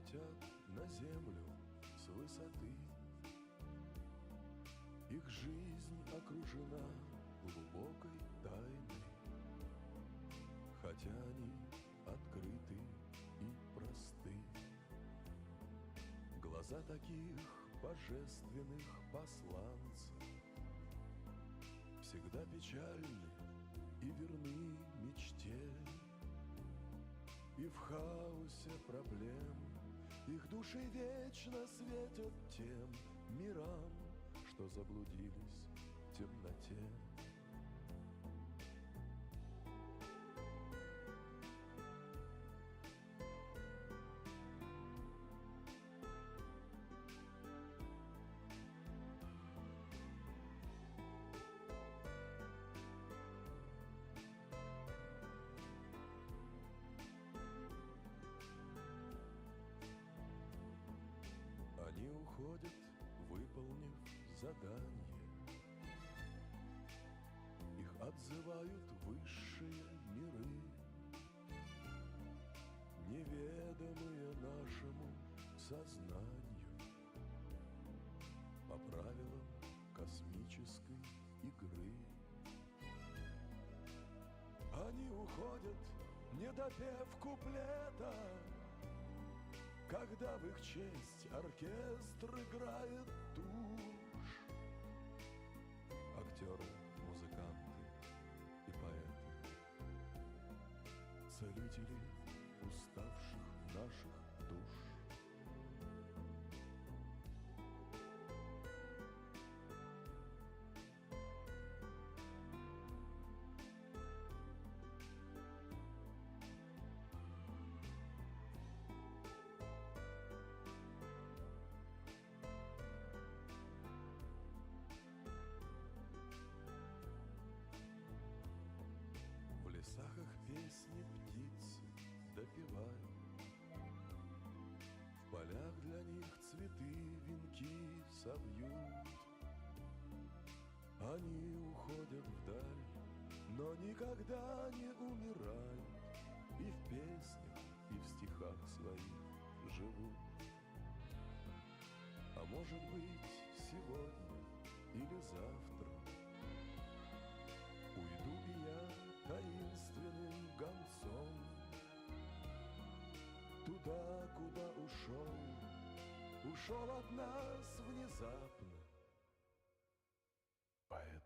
Speaker 6: летят на землю с высоты. Их жизнь окружена глубокой тайной, хотя они открыты и просты. Глаза таких божественных посланцев всегда печальны и верны мечте. И в хаосе проблем их души вечно светят тем мирам, что заблудились в темноте. Они уходят, выполнив задание. Их отзывают высшие миры, неведомые нашему сознанию, по правилам космической игры. Они уходят, не допев куплета, когда в их честь оркестр играет тушь. Актеры, музыканты и поэты, целители уставших наших душ. В лесах их песни птицы допевают, в полях для них цветы венки совьют. Они уходят вдаль, но никогда не умирают, и в песнях, и в стихах своих живут. А может быть, сегодня или завтра уйду и я таинственным гонцом туда, куда ушел от нас внезапно поэт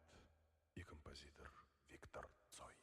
Speaker 6: и композитор Виктор Цой.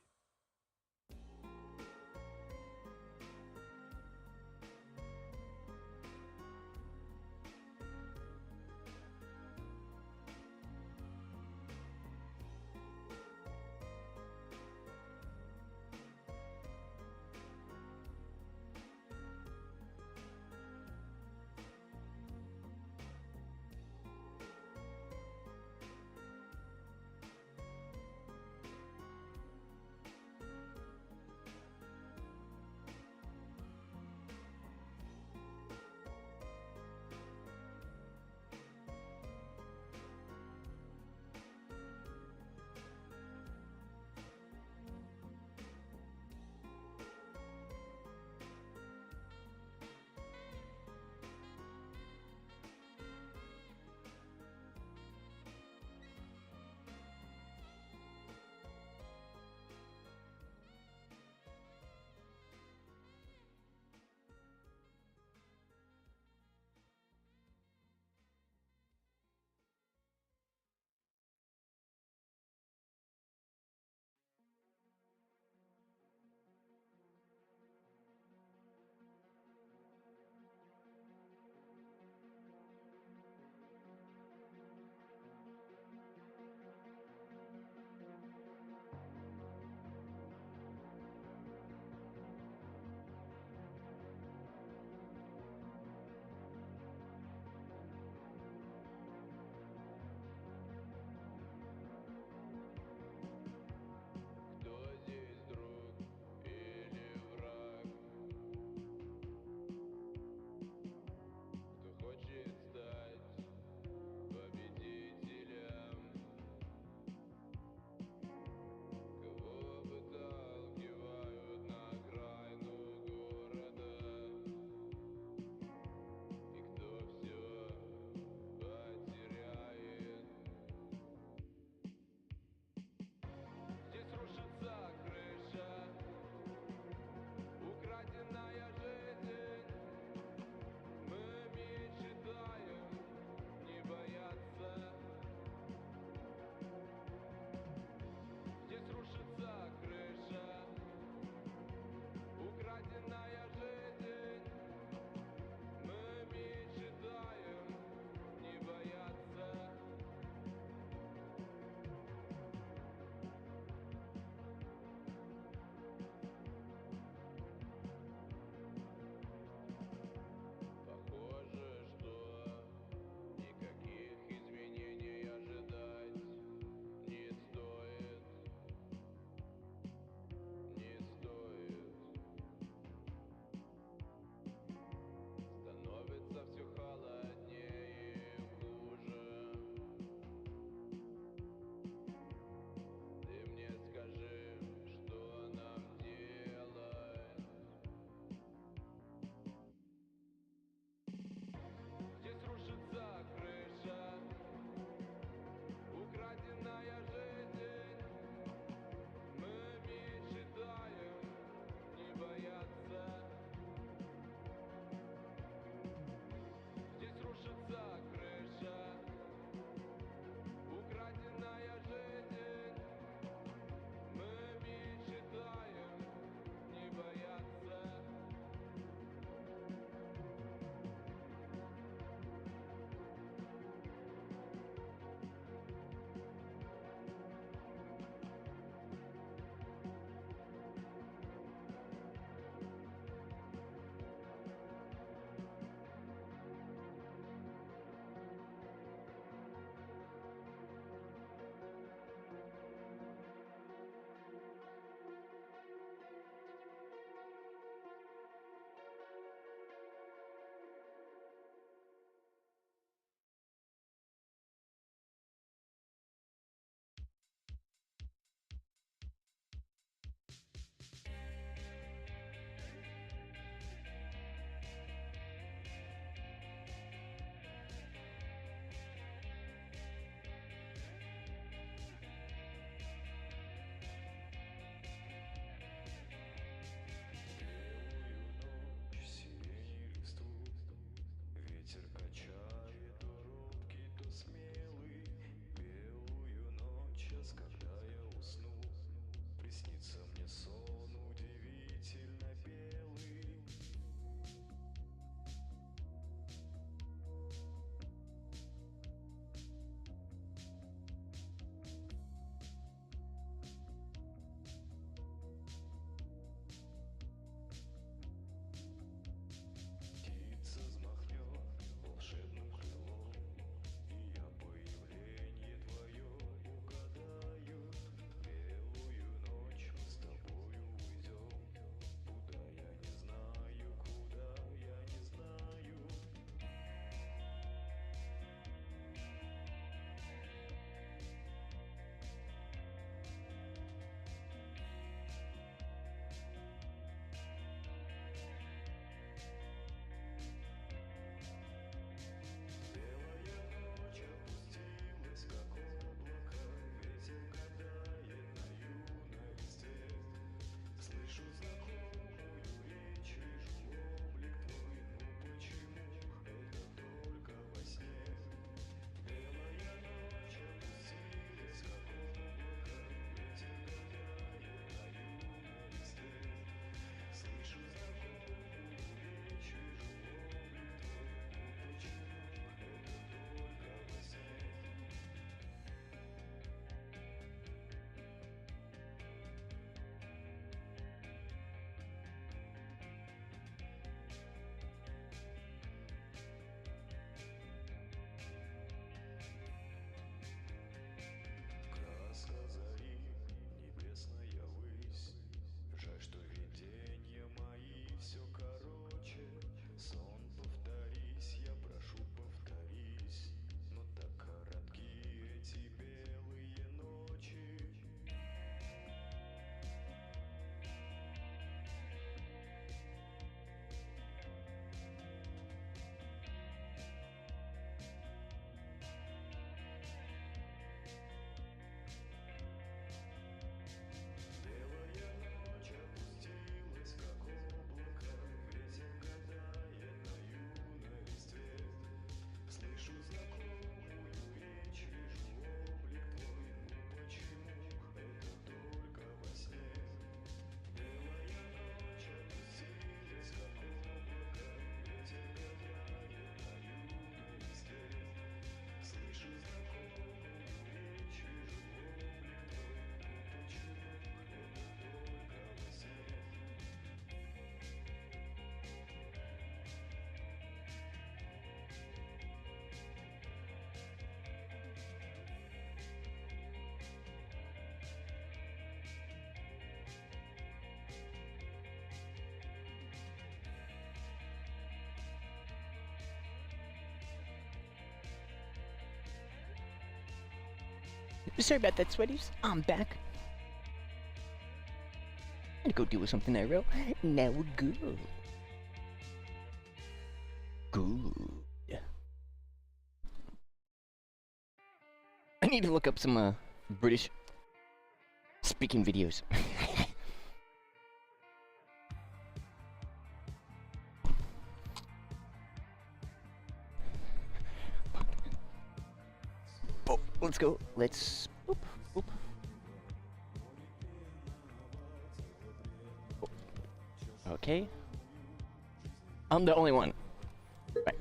Speaker 1: Sorry about that, sweaties. I'm back. I'm gonna go do something I wrote. Now we're good. Good. I need to look up some British speaking videos. Oh, let's go. Let's. Boop, boop. Oh. Okay. I'm the only one. Right.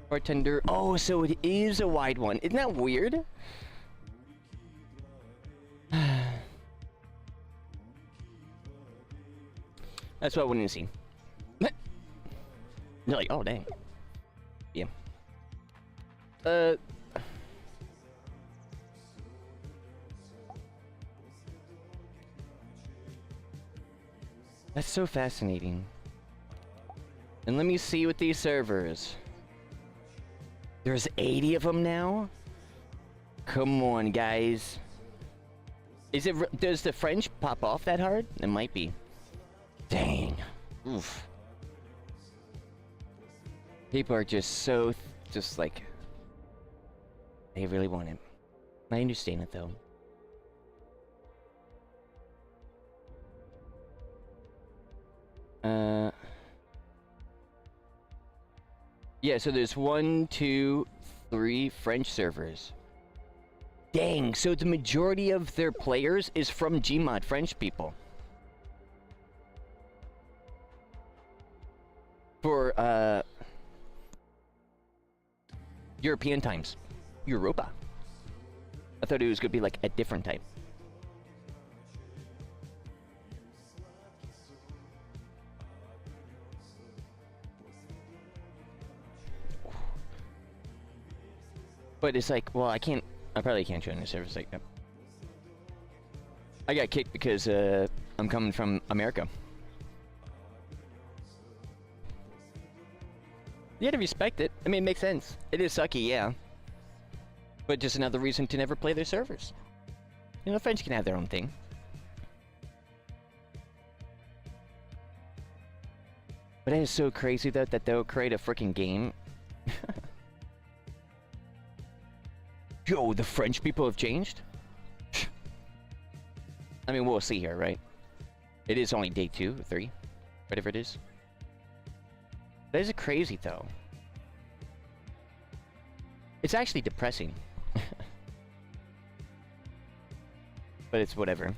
Speaker 1: Bartender. Oh, so it is a wide one. Isn't that weird? That's what I wanted to see. They're like, oh dang. Yeah. That's so fascinating. And let me see with these servers. There's 80 of them now? Come on, guys. Is it? Does the French pop off that hard? It might be. Dang. Oof. People are just so, just like, they really want it. I understand it though. Yeah, so there's 1, 2, 3 French servers. Dang, so the majority of their players is from Gmod French people. For, European times. Europa. I thought it was gonna be like a different type. But it's like, well, I probably can't join the service like that. I got kicked because, I'm coming from America. You gotta respect it. I mean, it makes sense. It is sucky, yeah. But just another reason to never play their servers. You know, French can have their own thing. But it is so crazy, though, that they'll create a freaking game. Yo, the French people have changed? I mean, we'll see here, right? It is only day 2 or 3. Whatever it is. That is crazy, though. It's actually depressing. But it's whatever.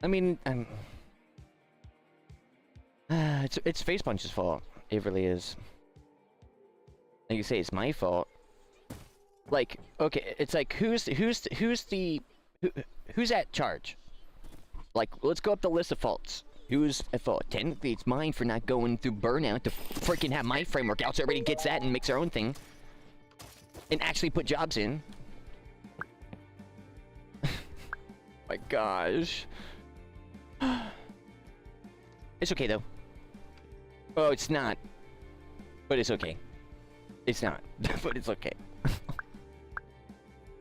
Speaker 1: I mean, it's Face Punch's fault. It really is. Like you say, it's my fault. Like, okay, it's like who's at charge? Like, let's go up the list of faults. Who's at fault? Technically, it's mine for not going through burnout to freaking have my framework out so everybody gets that and makes their own thing. And actually put jobs in. My gosh. It's okay, though. Oh, it's not. But it's okay. It's not. But it's okay.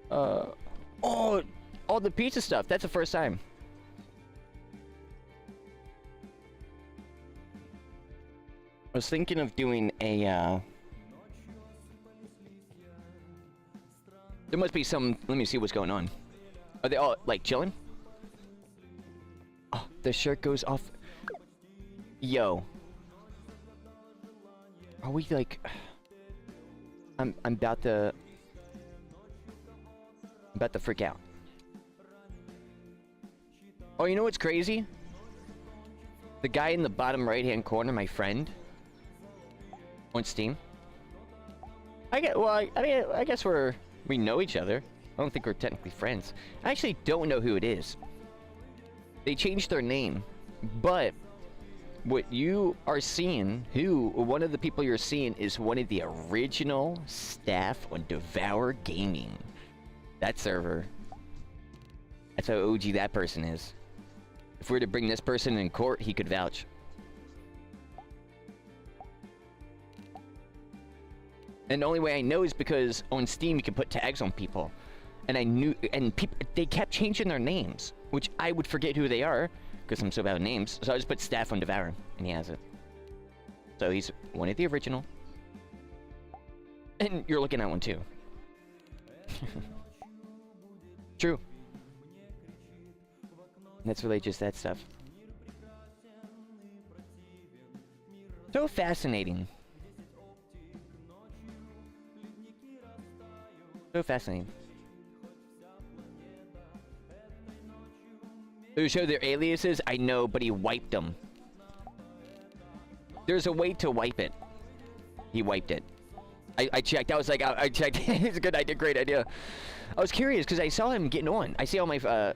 Speaker 1: Oh, all the pizza stuff. That's the first time. I was thinking of doing a, there must be some, let me see what's going on. Are they all, like, chilling? Oh, the shirt goes off. Yo. Are we, like... I'm about to freak out. Oh, you know what's crazy? The guy in the bottom right-hand corner, my friend, on Steam. I guess we know each other. I don't think we're technically friends. I actually don't know who it is. They changed their name, but what you are seeing, one of the people you're seeing is one of the original staff on Devour Gaming. That server That's how OG that person is. If we were to bring this person in court, he could vouch. And the only way I know is because on Steam you can put tags on people. And I knew, and people, they kept changing their names, which I would forget who they are, because I'm so bad with names. So I just put Staff on Devour, and he has it. So he's one of the original. And you're looking at one too. True. That's really just that stuff. So fascinating. So fascinating. Who showed their aliases? I know, but he wiped them. There's a way to wipe it. He wiped it. I checked. I was like, I checked. It's a good idea. Great idea. I was curious because I saw him getting on. I see all my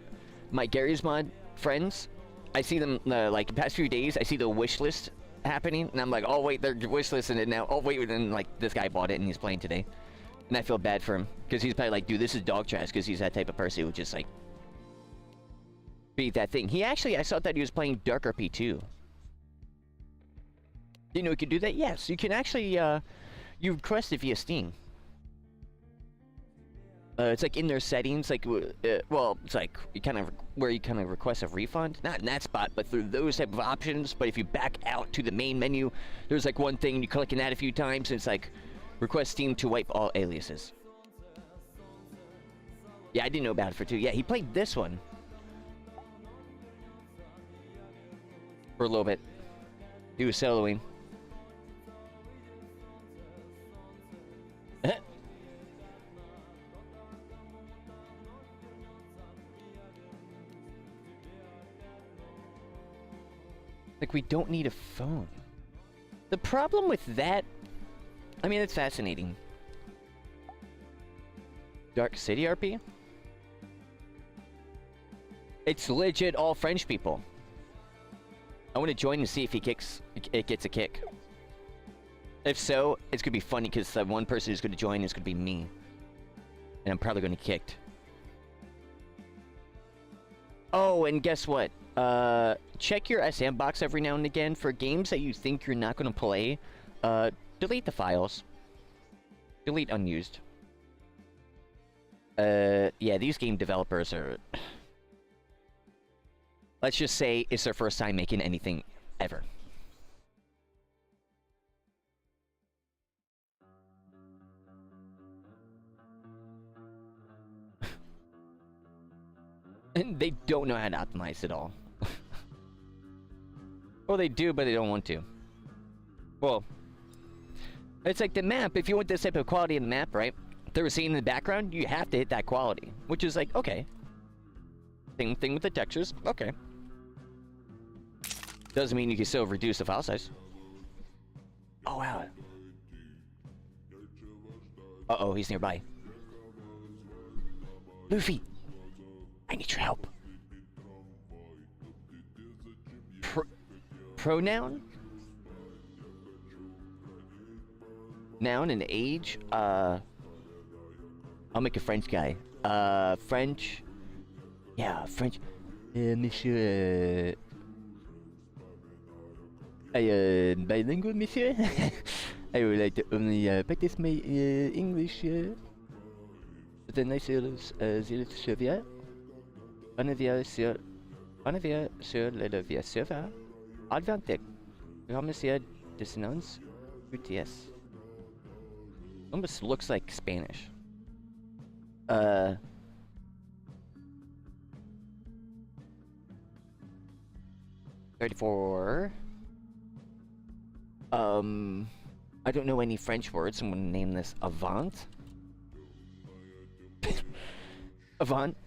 Speaker 1: my Gary's Mod friends. I see them like the past few days. I see the wish list happening, and I'm like, oh wait, they're wish listing it now. Oh wait, and then like this guy bought it and he's playing today, and I feel bad for him because he's probably like, dude, this is dog trash because he's that type of person who would just like beat that thing. He actually, I saw that he was playing DarkRP too. You know, you can do that. Yes, you can actually. You request it via Steam. It's like in their settings, like, well, it's like you kind of where you kind of request a refund, not in that spot, but through those type of options. But if you back out to the main menu, there's like one thing, and you click on that a few times, and it's like request Steam to wipe all aliases. Yeah, I didn't know about it for 2. Yeah, he played this one for a little bit. He was soloing. Like, we don't need a phone. The problem with that... I mean, it's fascinating. Dark City RP? It's legit all French people. I want to join and see if he kicks... It gets a kick. If so, it's going to be funny because the one person who's going to join is going to be me. And I'm probably going to get kicked. Oh, and guess what? Check your S&Box every now and again for games that you think you're not going to play. Delete the files. Delete unused. Yeah, these game developers are... Let's just say it's their first time making anything ever. And they don't know how to optimize at all. Well, they do, but they don't want to. Well, it's like the map. If you want this type of quality in the map, right? They were seeing in the background, you have to hit that quality. Which is like, okay. Same thing with the textures. Okay. Doesn't mean you can still reduce the file size. Oh, wow. Uh-oh, he's nearby. Luffy! I need your help. Pronoun? Noun and age? I'll make a French guy. French. Yeah, French. Monsieur. Bilingual, monsieur? I would like to only practice my English. With a nice zéro serveur. On revient sur le levier serveur. Advantic. Monsieur dissonance. UTS. Almost looks like Spanish. 34. I don't know any French words. I'm gonna name this Avant. Avant.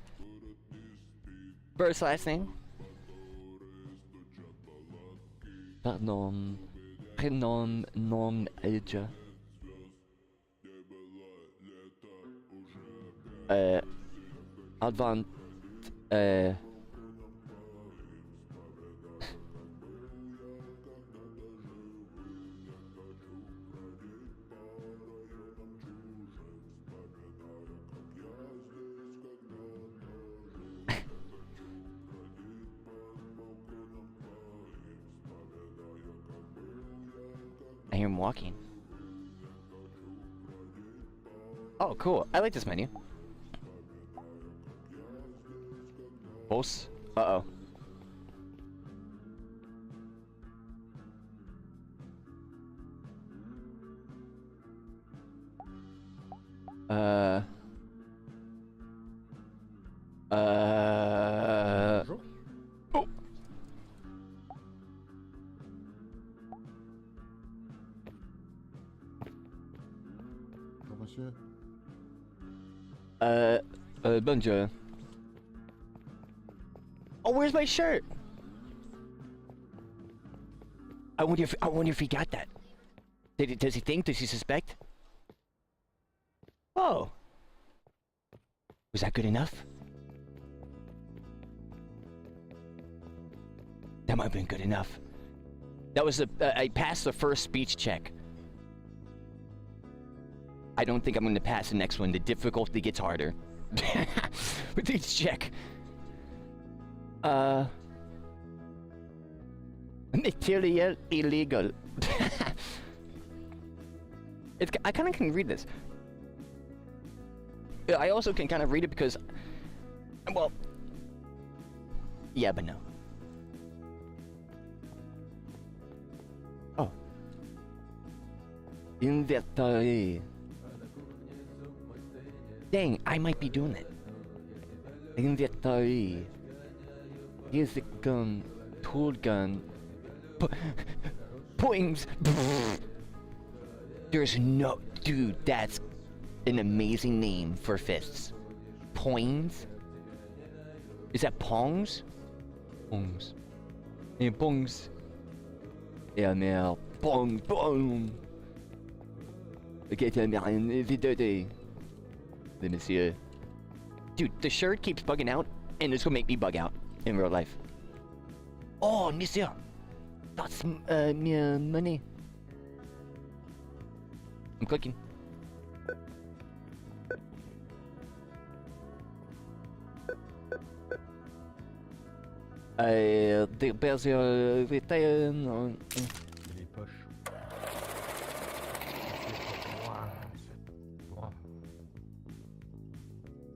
Speaker 1: First, last name. Pardon. Prénom, nom, age. Avant. hear him walking. Oh, cool. I like this menu. Boss? Uh-oh. Oh.
Speaker 7: Monsieur.
Speaker 1: Bonjour. Oh, where's my shirt? I wonder if he got that. Does he think? Does he suspect? Oh. Was that good enough? That might have been good enough. That was I passed the first speech check. I don't think I'm going to pass the next one. The difficulty gets harder. With each check. Material illegal. I kind of can read this. I also can kind of read it because, well, yeah, but no. Oh. Inventory. Dang, I might be doing it. Inventory. Here's the gun. Tool gun. Poings. There's no... Dude, that's an amazing name for fists. Poings? Is that pongs? Pongs. Yeah, pongs. Yeah, man. Pong, pong. Okay, tell me, the monsieur. Dude, the shirt keeps bugging out, and it's gonna make me bug out in real life. Oh, monsieur. That's me money. I'm clicking. The bears are retired.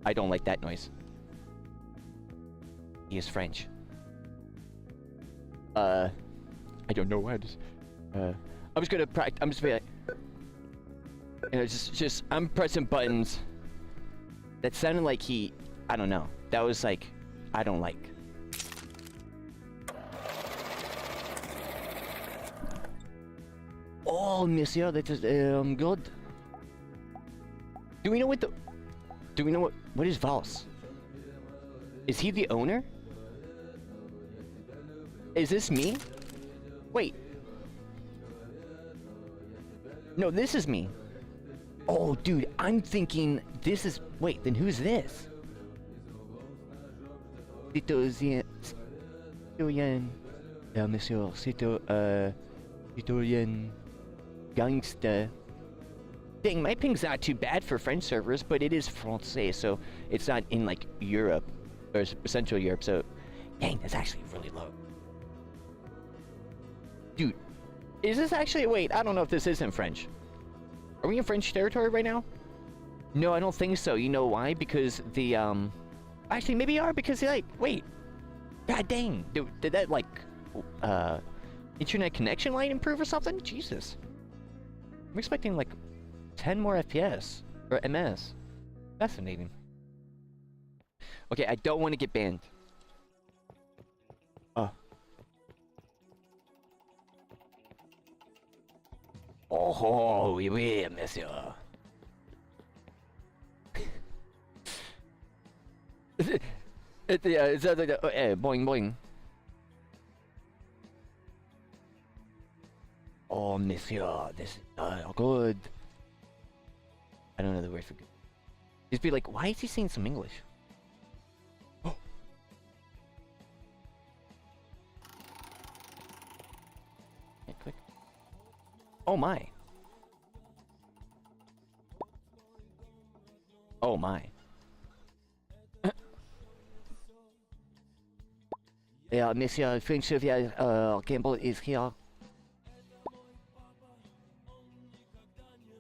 Speaker 1: I don't like that noise. He is French. I don't know why. I was gonna practice. I'm just be like, you know, just I'm pressing buttons. That sounded like he. I don't know. That was like, I don't like. Oh, monsieur, that is good. Do we know what the? Do we know what is Vals? Is he the owner? Is this me? Wait. No, this is me. Oh, dude, I'm thinking this is... Wait, then who's this? Citoyen... monsieur, citoyen... Gangster... Dang, my ping's not too bad for French servers, but it is Francais, so it's not in, like, Europe, or Central Europe, so... Dang, that's actually really low. Dude, is this actually... Wait, I don't know if this is in French. Are we in French territory right now? No, I don't think so. You know why? Because the, Actually, maybe you are, because, like... Wait. God dang. Did that, like... internet connection line improve or something? Jesus. I'm expecting, like... 10 more FPS or MS. Fascinating. Okay, I don't want to get banned. Oh, oui, oui, monsieur. Boing, boing. Oh, monsieur, this is good. I don't know the word for good. Just be like, why is he saying some English? Oh. Okay, quick. Oh my. Oh my. Yeah, Monsieur French Campbell is here.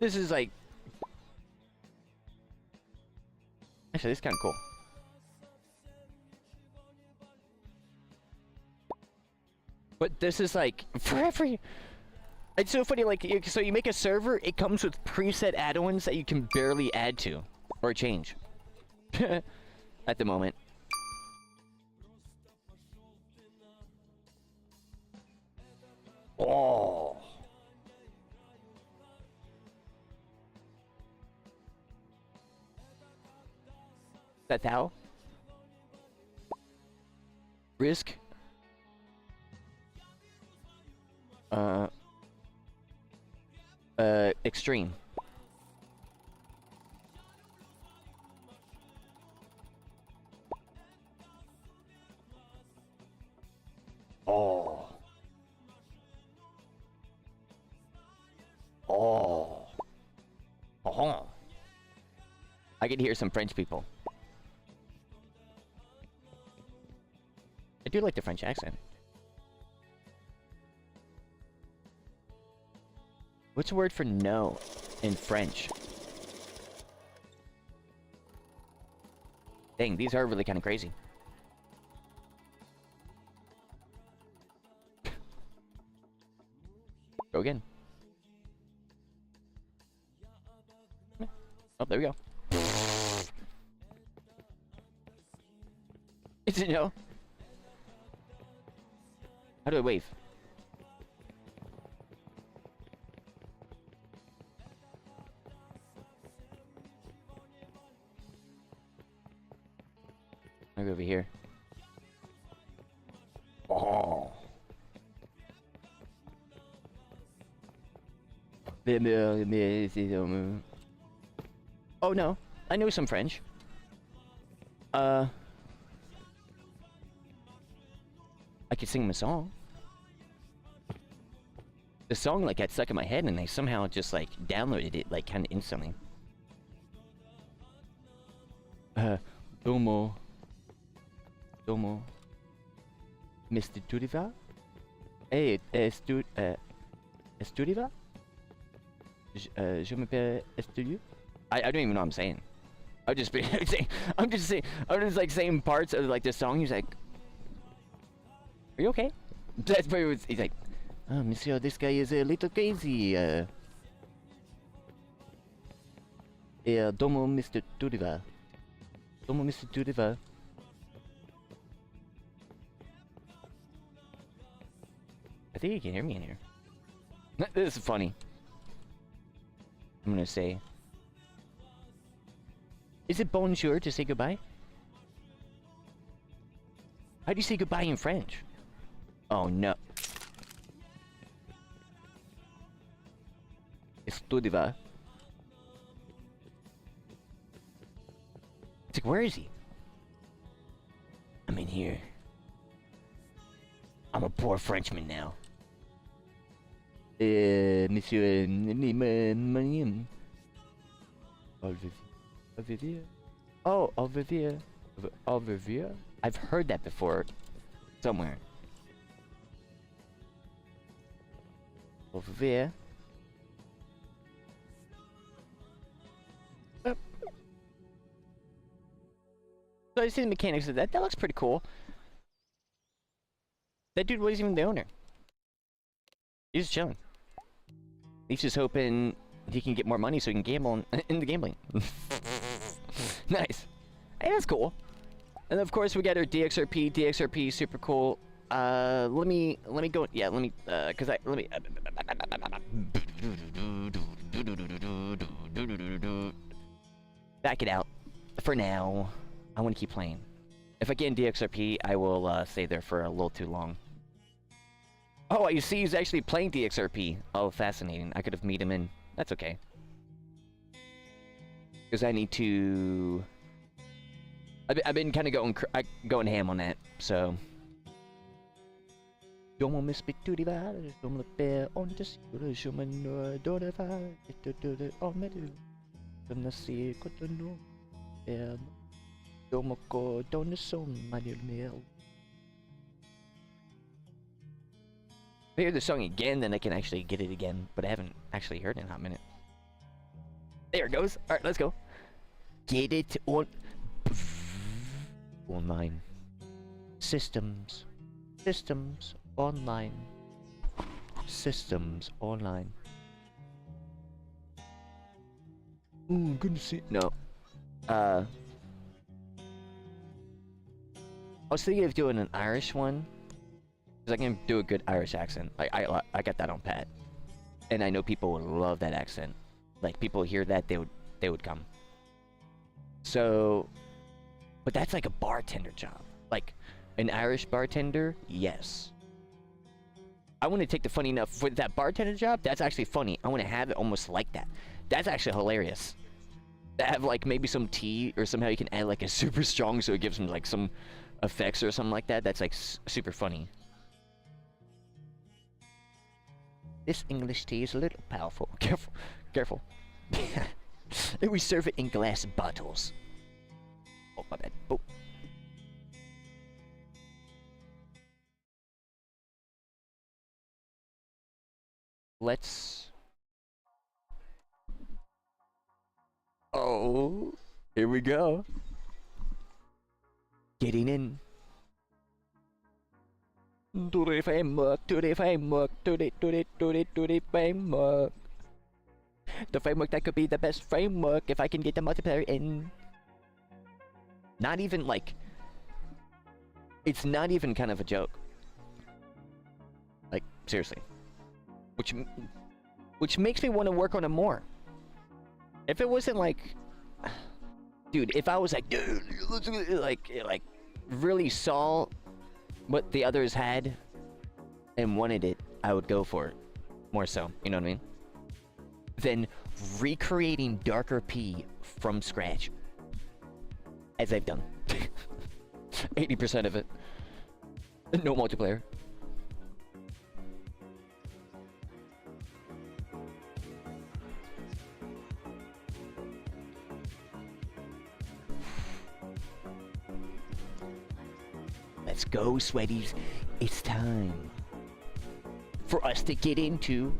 Speaker 1: This is like... Actually, this is kind of cool. But this is like, for every... It's so funny, like, so you make a server, it comes with preset add-ons that you can barely add to. Or change. At the moment. Oh. That's how? Risk? Extreme. Oh. Oh. Oh. I can hear some French people. I do like the French accent. What's the word for no in French? Dang, these are really kind of crazy. Go again. Oh, there we go. Is it no? How do I wave? I'll go over here. Oh. Oh no, I know some French. I could sing them a song. The song like got stuck in my head and I somehow just like downloaded it like kind of instantly. Domo. Mr. Tudiva? Hey, Estudiva? Je m'appelle Estudio? I don't even know what I'm saying. I'm just saying parts of like the song. He's like, are you okay? That's pretty much, he's like, oh, monsieur, this guy is a little crazy. Domo Mr. Tudiva. Domo Mr. Tudiva. I think you can hear me in here. This is funny. I'm gonna say... Is it bonjour to say goodbye? How do you say goodbye in French? Oh no. Estudiva. It's like, where is he? I'm in here. I'm a poor Frenchman now. Monsieur... Oh, Alvivier. Alvivier? I've heard that before. Somewhere. Alvivier. So I see the mechanics of that. That looks pretty cool. That dude wasn't even the owner. He's just chilling. He's just hoping he can get more money so he can gamble in the gambling. Nice. Hey, that's cool. And of course we got our DXRP. DXRP, super cool. Let me go. Yeah, let me. Back it out. For now, I want to keep playing. If I get in DXRP, I will stay there for a little too long. Oh, you see he's actually playing DXRP. Oh, fascinating. I could have met him in. That's okay. Because I need to... I've been kind of going ham on that, so... If I hear the song again, then I can actually get it again, but I haven't actually heard it in a hot minute. There it goes. All right, let's go. Get it on. Online. Systems. Systems online. Systems online. Ooh, good to see. No. I was thinking of doing an Irish one, because I can do a good Irish accent. I got that on pat, and I know people would love that accent. Like, people hear that, they would come. So, but that's like a bartender job. Like, an Irish bartender, yes. I want to take the funny enough for that bartender job. That's actually funny. I want to have it almost like that. That's actually hilarious. To have like maybe some tea or somehow you can add like a super strong so it gives them like some effects or something like that. That's like super funny. This English tea is a little powerful. Careful, careful. And we serve it in glass bottles. Oh, my bad. Oh. Let's... Oh, here we go. Getting in. To the framework, to the framework, to the framework. The framework that could be the best framework if I can get the multiplayer in. Not even like... It's not even kind of a joke. Like, seriously. Which makes me want to work on it more. If it wasn't like... Dude, if I was like, dude, like really saw what the others had and wanted it, I would go for it. More so, you know what I mean? Than recreating DarkRP from scratch. As I've done. 80% of it. No multiplayer. Let's go, sweaties. It's time for us to get into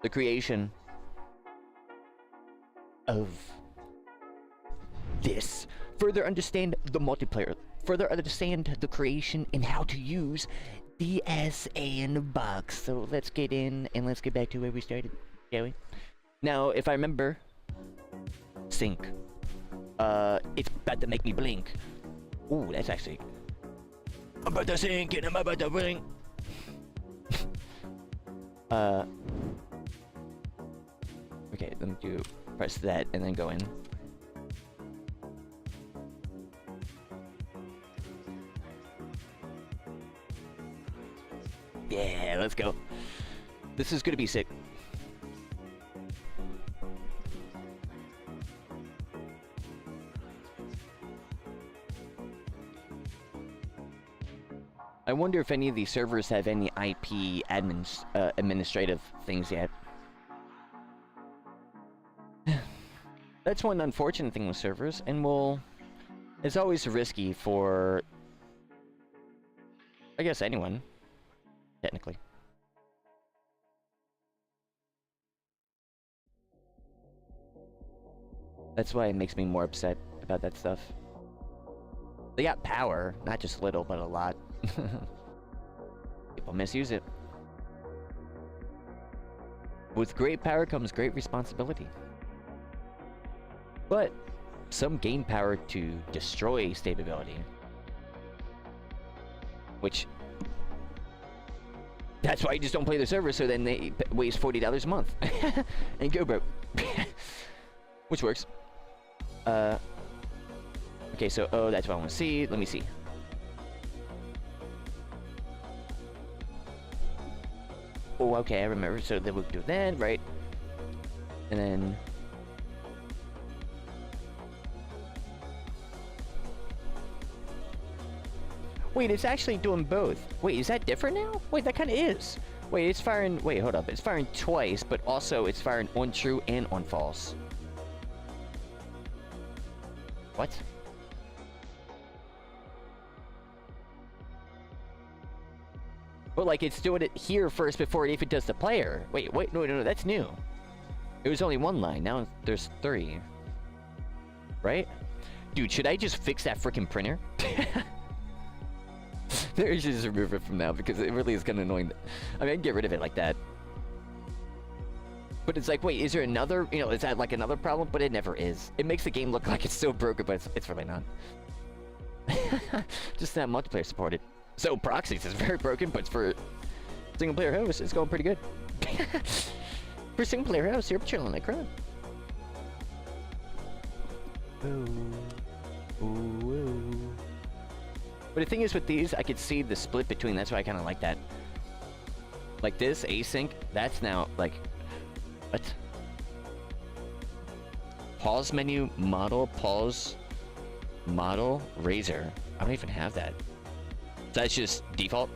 Speaker 1: the creation of this. Further understand the multiplayer. Further understand the creation and how to use the S&Box. So let's get in and let's get back to where we started, shall we? Now, if I remember, sync. It's about to make me blink. Ooh, that's actually... I'm about to sink and I'm about to blink. Okay, let me do... Press that and then go in. Yeah, let's go. This is gonna be sick. I wonder if any of these servers have any IP administrative things yet. That's one unfortunate thing with servers, and it's always risky for, I guess, anyone, technically. That's why it makes me more upset about that stuff. They got power, not just little, but a lot. People misuse it. With great power comes great responsibility. But some gain power to destroy stability. Which... That's why you just don't play the server, so then they waste $40 a month. And go broke. Which works. Okay, so, oh, that's what I want to see. Let me see. Oh, okay, I remember. So then we'll do that, right? And then... Wait, it's actually doing both. Wait, is that different now? Wait, that kind of is. Wait, it's firing... Wait, hold up. It's firing twice, but also it's firing on true and on false. What? But like it's doing it here first before it even does the player. Wait, no, that's new. It was only one line. Now there's 3. Right? Dude, should I just fix that freaking printer? There, you should just remove it from now because it really is kind of annoying. I mean, I can get rid of it like that. But it's like, wait, is there another, you know, is that like another problem? But it never is. It makes the game look like it's so broken, but it's really not. Just not multiplayer supported. So proxies is very broken, but for single player host, it's going pretty good. For single player host, you're chilling like crap. But the thing is with these, I could see the split between, that's why I kind of like that. Like this, async, that's now like, what? Pause menu, model, pause, model, razor. I don't even have that. So that's just default?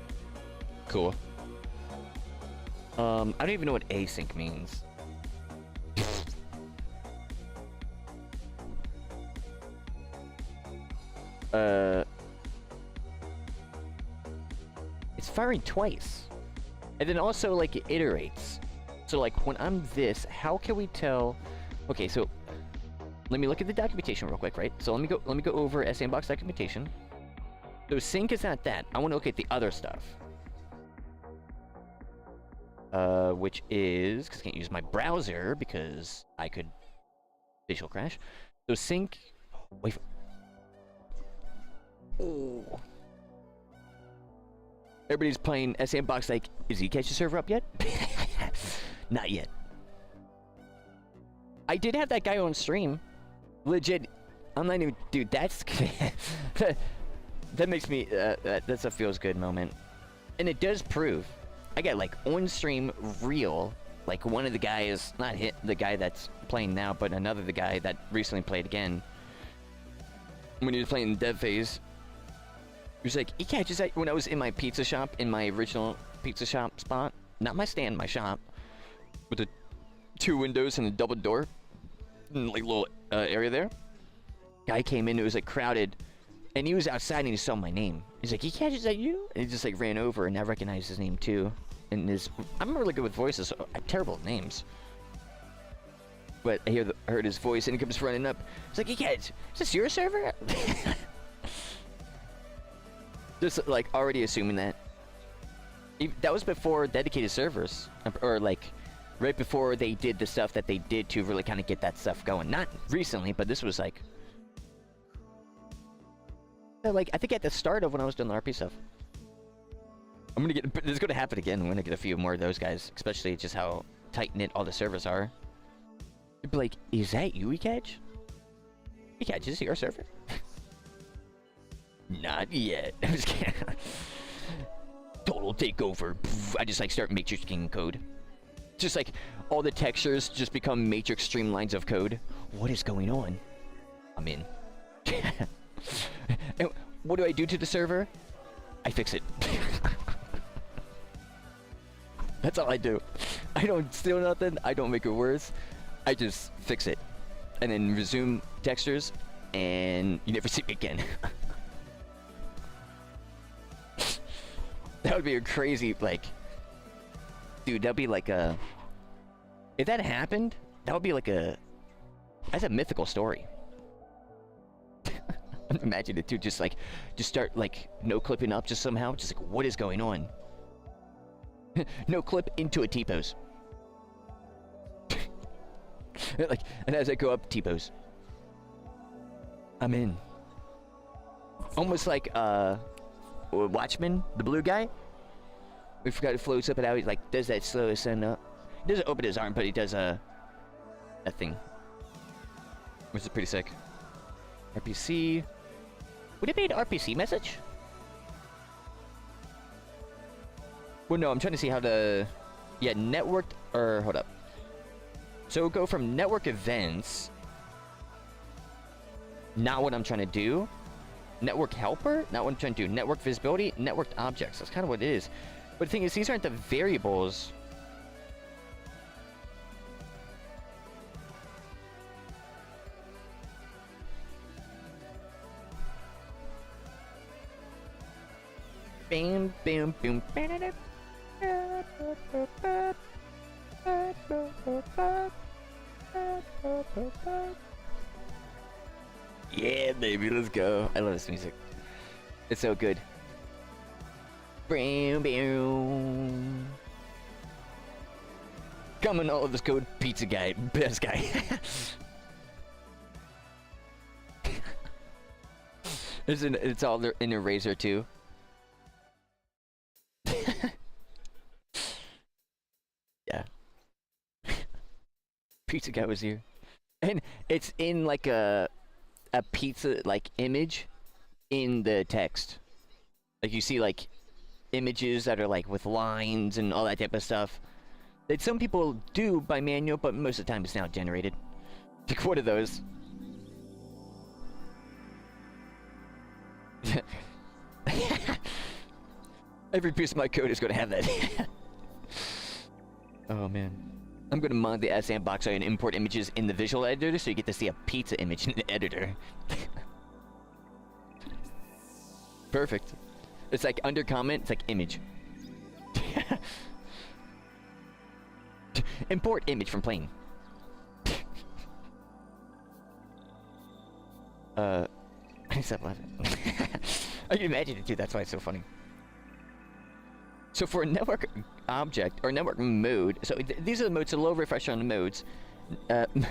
Speaker 1: Cool. I don't even know what async means. It's firing twice. And then also, like, it iterates. So, like, when I'm this, how can we tell... Okay, so... Let me look at the documentation real quick, right? So let me go over S&Box documentation. So sync is not that. I want to look at the other stuff. Which is... Because I can't use my browser, because I could... Visual crash. So sync... Wait... Oh... Everybody's playing S&Box like, is iamekaj the server up yet? Not yet. I did have that guy on stream. Legit. I'm not even... Dude, that's... that makes me... that's a feels good moment. And it does prove. I got, like, on stream real. Like, one of the guys... Not the guy that's playing now, but another the guy that recently played again. When he was playing in dev phase. He was like, iamekaj, is that when I was in my pizza shop, in my original pizza shop spot? Not my stand, my shop. With the 2 windows and a double door. And like little area there. Guy came in, it was like crowded. And he was outside and he saw my name. He's like, iamekaj, is that you? And he just like ran over and I recognized his name too. And I'm really good with voices, so I'm terrible at names. But I heard his voice and he comes running up. He's like, iamekaj, is this your server? Just like already assuming that. That was before dedicated servers, or like right before they did the stuff that they did to really kind of get that stuff going. Not recently, but this was like I think at the start of when I was doing the RP stuff. This is gonna happen again. I'm gonna get a few more of those guys, especially just how tight knit all the servers are. You'd be like, is that you, iamekaj? iamekaj, is this your server? Not yet. I'm just kidding. Total takeover. I just like start matrixing code. Just like all the textures just become matrix streamlines of code. What is going on? I'm in. And what do I do to the server? I fix it. That's all I do. I don't steal nothing. I don't make it worse. I just fix it. And then resume textures. And you never see me again. That would be a crazy, like... Dude, that'd be like a... If that happened, that would be like a... That's a mythical story. Imagine it too, just start like no-clipping up just somehow. Just like, what is going on? No clip into a T-pose. Like, and as I go up, T-pose. I'm in. Almost like, Watchman, the blue guy. We forgot to floats up and out. He like does that slow ascend up. He doesn't open his arm, but he does that thing, which is pretty sick. RPC. Would it be an RPC message? Well, no. I'm trying to see how to. Yeah, networked or hold up. So we'll go from network events. Not what I'm trying to do. Network helper? Not what I'm trying to do. Network visibility, networked objects. That's kind of what it is. But the thing is, these aren't the variables. Bam, bam, boom. Yeah, baby, let's go. I love this music. It's so good. Coming all of this code, pizza guy, best guy. It's all there in a razor too. Yeah. Pizza guy was here. And it's in like a pizza like image in the text. Like you see like images that are like with lines and all that type of stuff. That some people do by manual, but most of the time it's now generated. Like what are those? Every piece of my code is going to have that. Oh man. I'm going to mod the S&Box and import images in the visual editor so you get to see a pizza image in the editor. Perfect. It's like under comment, it's like image. Import image from plane. I stopped laughing. I can imagine it too, that's why it's so funny. So for a network object, or network mode, so these are the modes, so low refresher on the modes.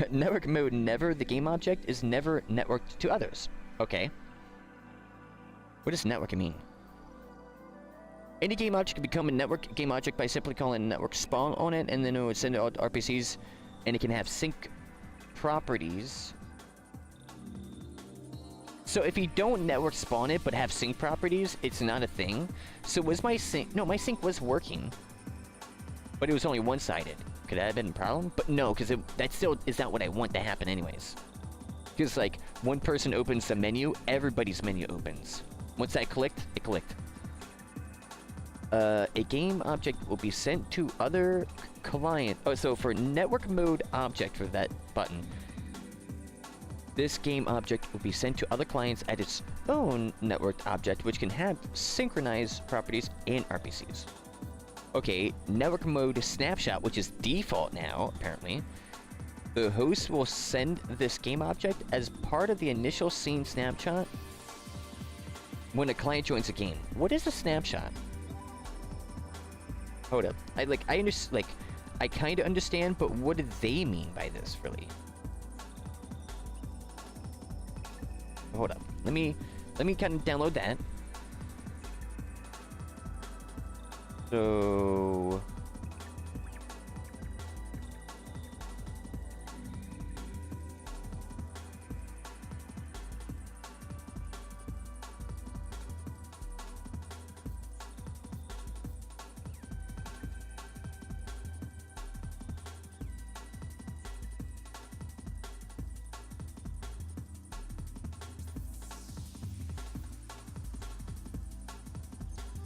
Speaker 1: Network mode never, the game object, is never networked to others. Okay. What does networking mean? Any game object can become a network game object by simply calling network spawn on it, and then it would send it out to RPCs, and it can have sync properties. So if you don't network spawn it, but have sync properties, it's not a thing. So was my sync... No, my sync was working. But it was only one-sided. Could that have been a problem? But no, because that still is not what I want to happen anyways. Because, like, one person opens the menu, everybody's menu opens. Once that clicked, it clicked. A game object will be sent to other client... Oh, so for network mode object for that button... This game object will be sent to other clients at its own networked object, which can have synchronized properties and RPCs. Okay, network mode snapshot, which is default now, apparently. The host will send this game object as part of the initial scene snapshot when a client joins a game. What is a snapshot? Hold up. I kind of understand, but what do they mean by this, really? Hold up. Let me kind of download that. So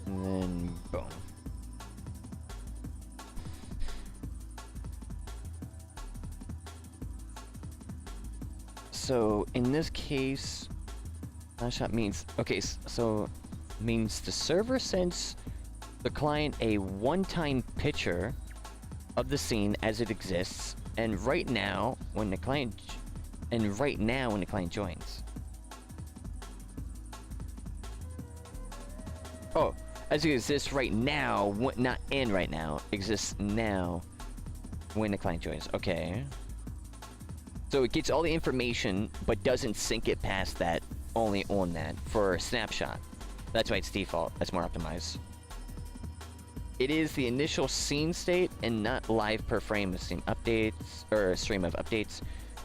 Speaker 1: and then boom. So in this case, snapshot means, okay, so means the server sends the client a one-time picture of the scene as it exists, and right now when the client joins. Oh, as it exists right now, not in right now, exists now when the client joins. Okay. So it gets all the information, but doesn't sync it past that, only on that, for a snapshot. That's why it's default. That's more optimized. It is the initial scene state and not live per frame of stream updates, or stream of updates.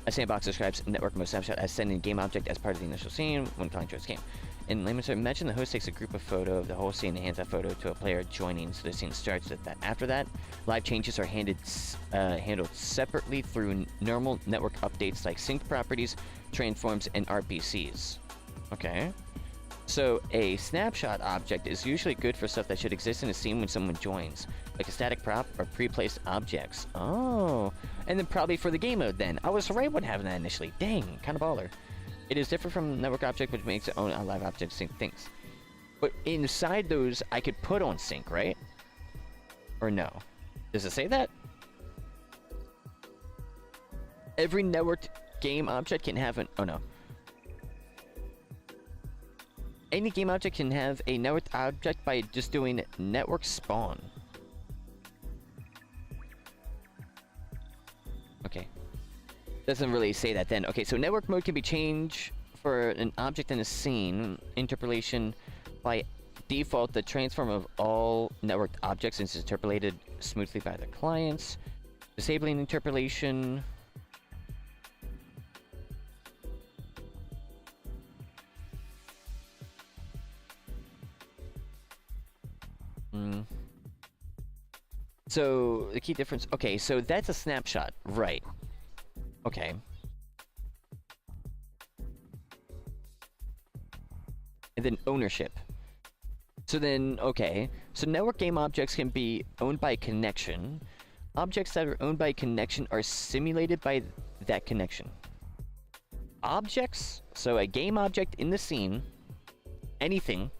Speaker 1: S&Box describes network mode snapshot as sending a game object as part of the initial scene when client joins game. In layman's terms, imagine the host takes a group of photo of the whole scene and hands that photo to a player joining, so the scene starts with that. After that, live changes are handled separately through normal network updates like sync properties, transforms, and RPCs. Okay. So a snapshot object is usually good for stuff that should exist in a scene when someone joins, like a static prop or pre-placed objects. Oh, and then probably for the game mode then. I was right when having that initially. Dang, kind of baller. It is different from network object, which makes its own live object sync things. But inside those, I could put on sync, right? Or no? Does it say that? Every networked game object can have an... Oh, no. Any game object can have a networked object by just doing network spawn. Okay. Doesn't really say that then. Okay, so network mode can be changed for an object in a scene. Interpolation by default, the transform of all networked objects is interpolated smoothly by the clients. Disabling interpolation. So, the key difference... Okay, so that's a snapshot. Right. Okay. And then ownership. So then, okay. So network game objects can be owned by connection. Objects that are owned by connection are simulated by that connection. Objects, so a game object in the scene, anything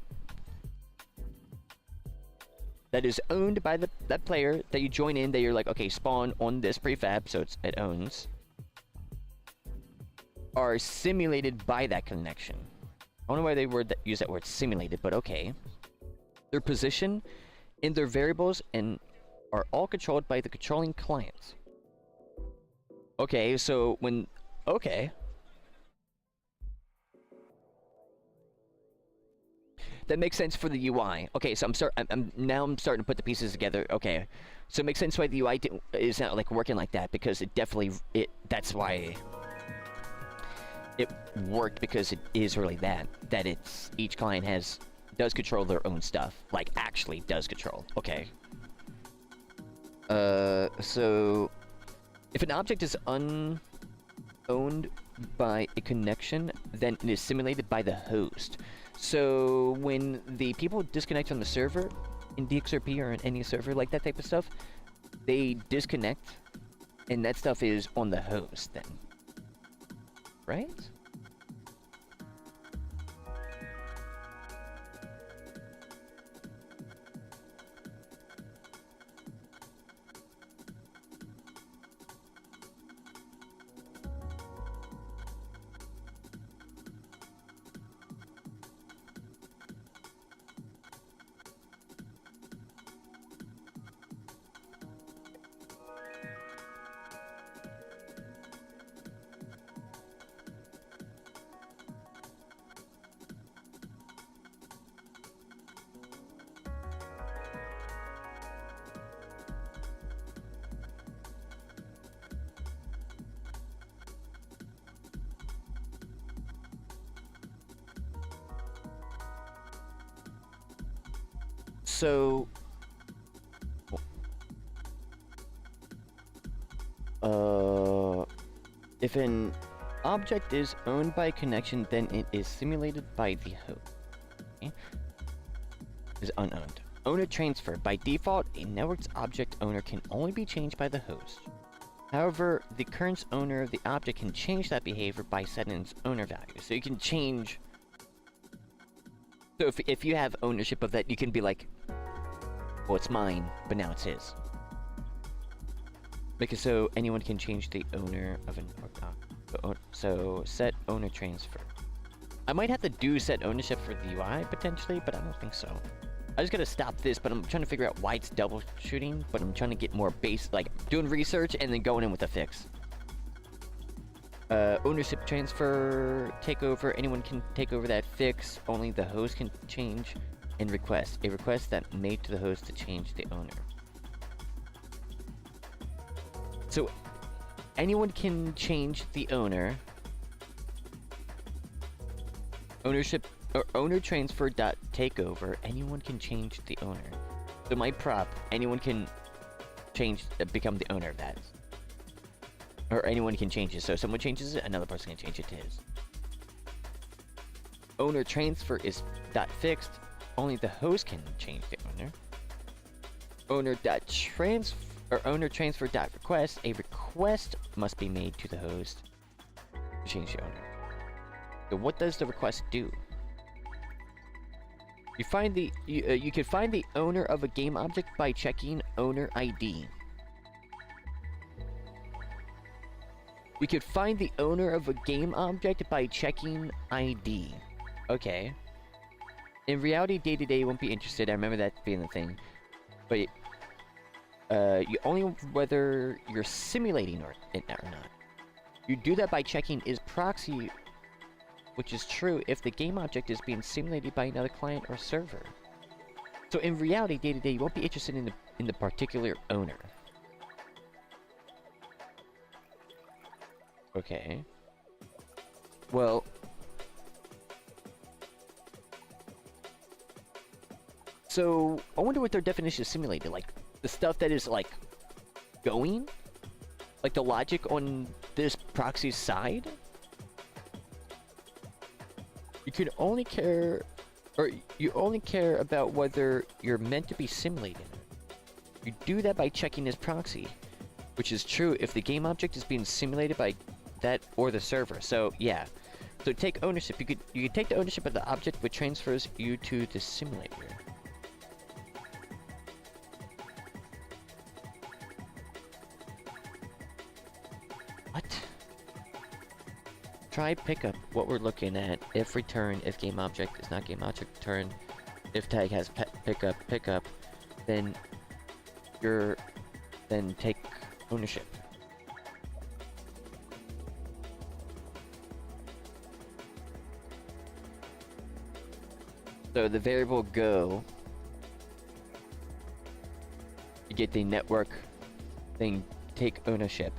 Speaker 1: that is owned by that player that you join in, that you're like, okay, spawn on this prefab, so it owns, are simulated by that connection. I don't know why they use that word simulated, but okay. Their position and their variables and are all controlled by the controlling clients. Okay, so when... Okay. That makes sense for the UI. Okay, so I'm starting to put the pieces together. Okay, so it makes sense why the UI is not like working like that, because it definitely that's why it worked, because it is really that it's each client does control their own stuff, like actually does control. Okay. So if an object is owned by a connection, then it is simulated by the host. So when the people disconnect on the server in DarkRP or in any server like that type of stuff, they disconnect, and that stuff is on the host then, right? So, if an object is owned by a connection, then it is simulated by the host. Okay? Is unowned. Owner transfer. By default, a network's object owner can only be changed by the host. However, the current owner of the object can change that behavior by setting its owner value. So you can change... So if you have ownership of that, you can be like, well, it's mine, but now it's his. Because so anyone can change the owner of an object. So set owner transfer. I might have to do set ownership for the UI potentially, but I don't think so. I just gotta stop this, but I'm trying to figure out why it's double shooting, but I'm trying to get more base, like doing research and then going in with a fix. Ownership transfer, takeover, anyone can take over that fix, only the host can change, and request. A request that made to the host to change the owner. So, anyone can change the owner. Ownership, or owner transfer dot takeover, anyone can change the owner. So my prop, anyone can change, become the owner of that. Or anyone can change it. So if someone changes it, another person can change it to his. Owner transfer is dot fixed. Only the host can change the owner. Owner dot transfer or owner transfer dot request. A request must be made to the host to change the owner. So what does the request do? You find the you can find the owner of a game object by checking owner ID. We could find the owner of a game object by checking ID. Okay. In reality, day-to-day you won't be interested. I remember that being the thing. But you only whether you're simulating it or not. You do that by checking is proxy, which is true if the game object is being simulated by another client or server. So in reality, day-to-day you won't be interested in the particular owner. Okay. Well, so I wonder what their definition of simulated, like the stuff that is like going, like the logic on this proxy's side. You can only care, or you only care about whether you're meant to be simulated. You do that by checking this proxy, which is true if the game object is being simulated by that or the server. So yeah, so take ownership. You could take the ownership of the object which transfers you to the simulator. What? Try pickup. What we're looking at. If return, if game object is not game object return, if tag has pickup, then take ownership. So the variable go, you get the network thing, take ownership.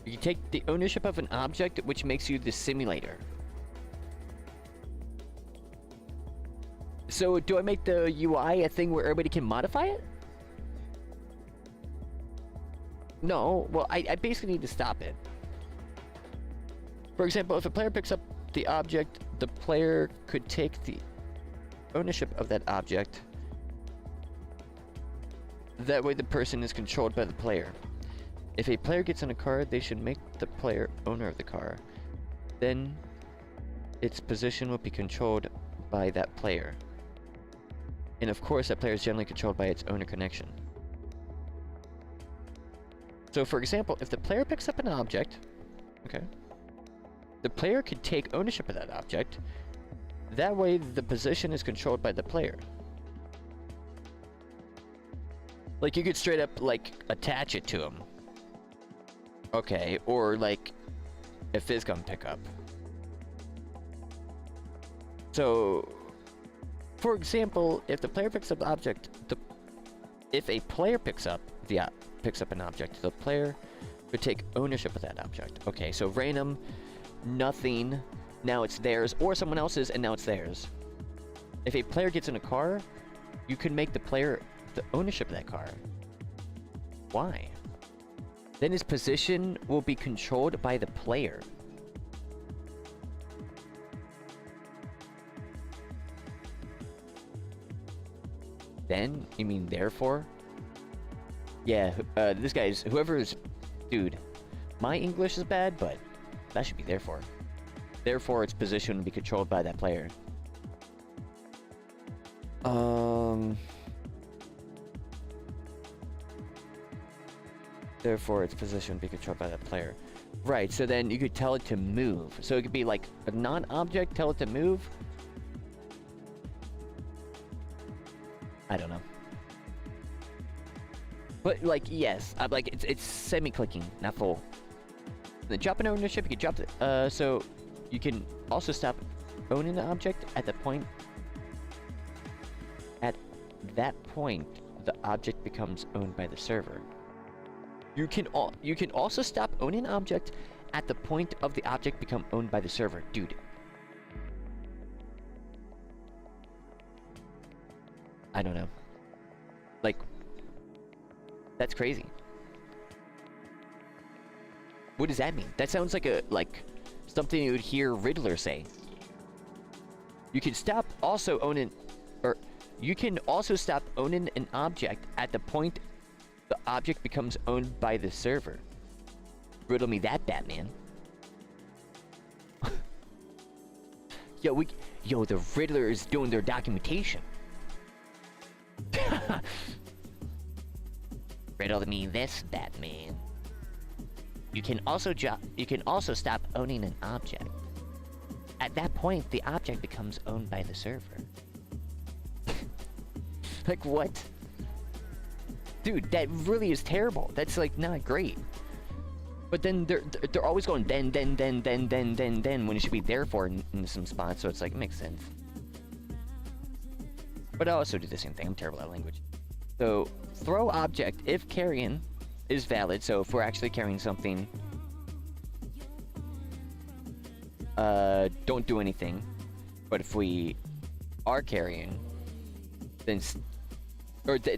Speaker 1: You take the ownership of an object, which makes you the simulator. So do I make the UI a thing where everybody can modify it? No, well, I basically need to stop it. For example, if a player picks up the object, the player could take the ownership of that object. That way the person is controlled by the player. If a player gets in a car, they should make the player owner of the car. Then its position will be controlled by that player. And of course, that player is generally controlled by its owner connection. So for example, if the player picks up an object, okay, the player could take ownership of that object. That way, the position is controlled by the player. Like, you could straight up, like, attach it to him. Okay, or, like, a physcom pickup. So, for example, if the player picks up the object, if a player picks up an object, the player could take ownership of that object. Okay, so random, nothing, now it's theirs, or someone else's and now it's theirs. If a player gets in a car, you can make the player the ownership of that car. Why? Then his position will be controlled by the player. Then? You mean therefore? Yeah, this guy's, whoever's, dude, my English is bad, but that should be therefore. Therefore, its position will be controlled by that player. Therefore, its position will be controlled by that player. Right, so then you could tell it to move. So it could be like a non-object, tell it to move. I don't know. But like, yes, I'm like, it's semi-clicking, not full. The drop in ownership, you can drop it. So you can also stop owning the object at the point. At that point, the object becomes owned by the server. You can also stop owning an object at the point of the object become owned by the server, dude. I don't know. Like, that's crazy. What does that mean? That sounds like something you would hear Riddler say. You can stop also owning, or you can also stop owning an object at the point the object becomes owned by the server. Riddle me that, Batman. Yo, the Riddler is doing their documentation. Riddle me this, Batman. You can also stop owning an object. At that point, the object becomes owned by the server. Like what? Dude, that really is terrible. That's like not great. But then they're always going then when it should be therefore in some spots, so it's like it makes sense. But I also do the same thing. I'm terrible at language. So throw object if carrying is valid. So if we're actually carrying something, don't do anything. But if we are carrying, then or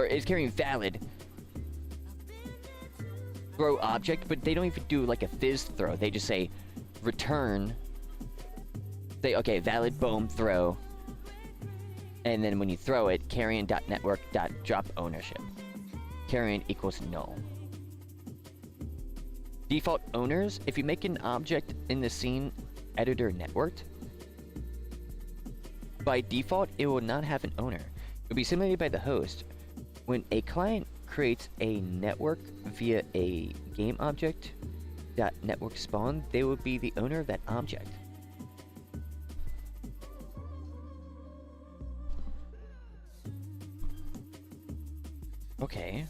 Speaker 1: is carrying valid, throw object. But they don't even do like a fizz throw. They just say return. Say okay, valid, boom, throw. And then when you throw it, carrion.network.drop ownership. Carrion equals null. Default owners, if you make an object in the scene editor networked, by default, it will not have an owner. It will be simulated by the host. When a client creates a network via a game object .network spawn, they will be the owner of that object. Okay.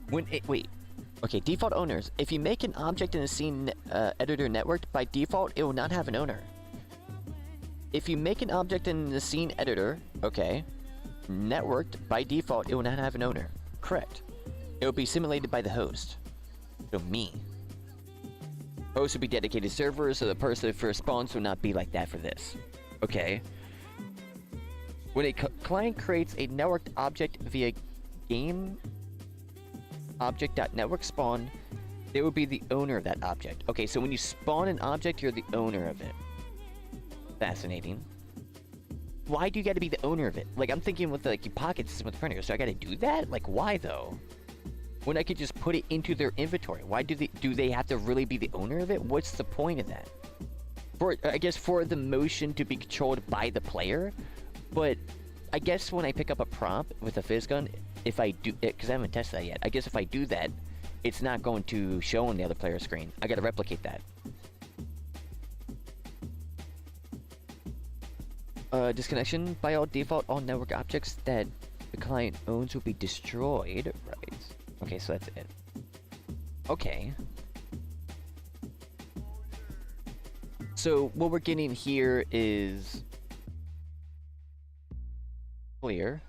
Speaker 1: Wait. Okay, default owners. If you make an object in a scene editor networked, by default, it will not have an owner. If you make an object in the scene editor, okay, networked, by default, it will not have an owner. Correct. It will be simulated by the host. So me. Host will be dedicated servers, so the person for response will not be like that for this. Okay. When a client creates a networked object via game object.network spawn, they will be the owner of that object. Okay, so when you spawn an object, you're the owner of it. Fascinating. Why do you gotta be the owner of it? Like, I'm thinking with like your pocket system with printer, so I gotta do that? Like, why though? When I could just put it into their inventory. Why do they have to really be the owner of it? What's the point of that? I guess for the motion to be controlled by the player. But I guess when I pick up a prompt with a fizz gun, if I do it, because I haven't tested that yet, I guess if I do that, it's not going to show on the other player's screen. I gotta replicate that. Disconnection. By all default, all network objects that the client owns will be destroyed. Right. Okay, so that's it. Okay. So what we're getting here is clear.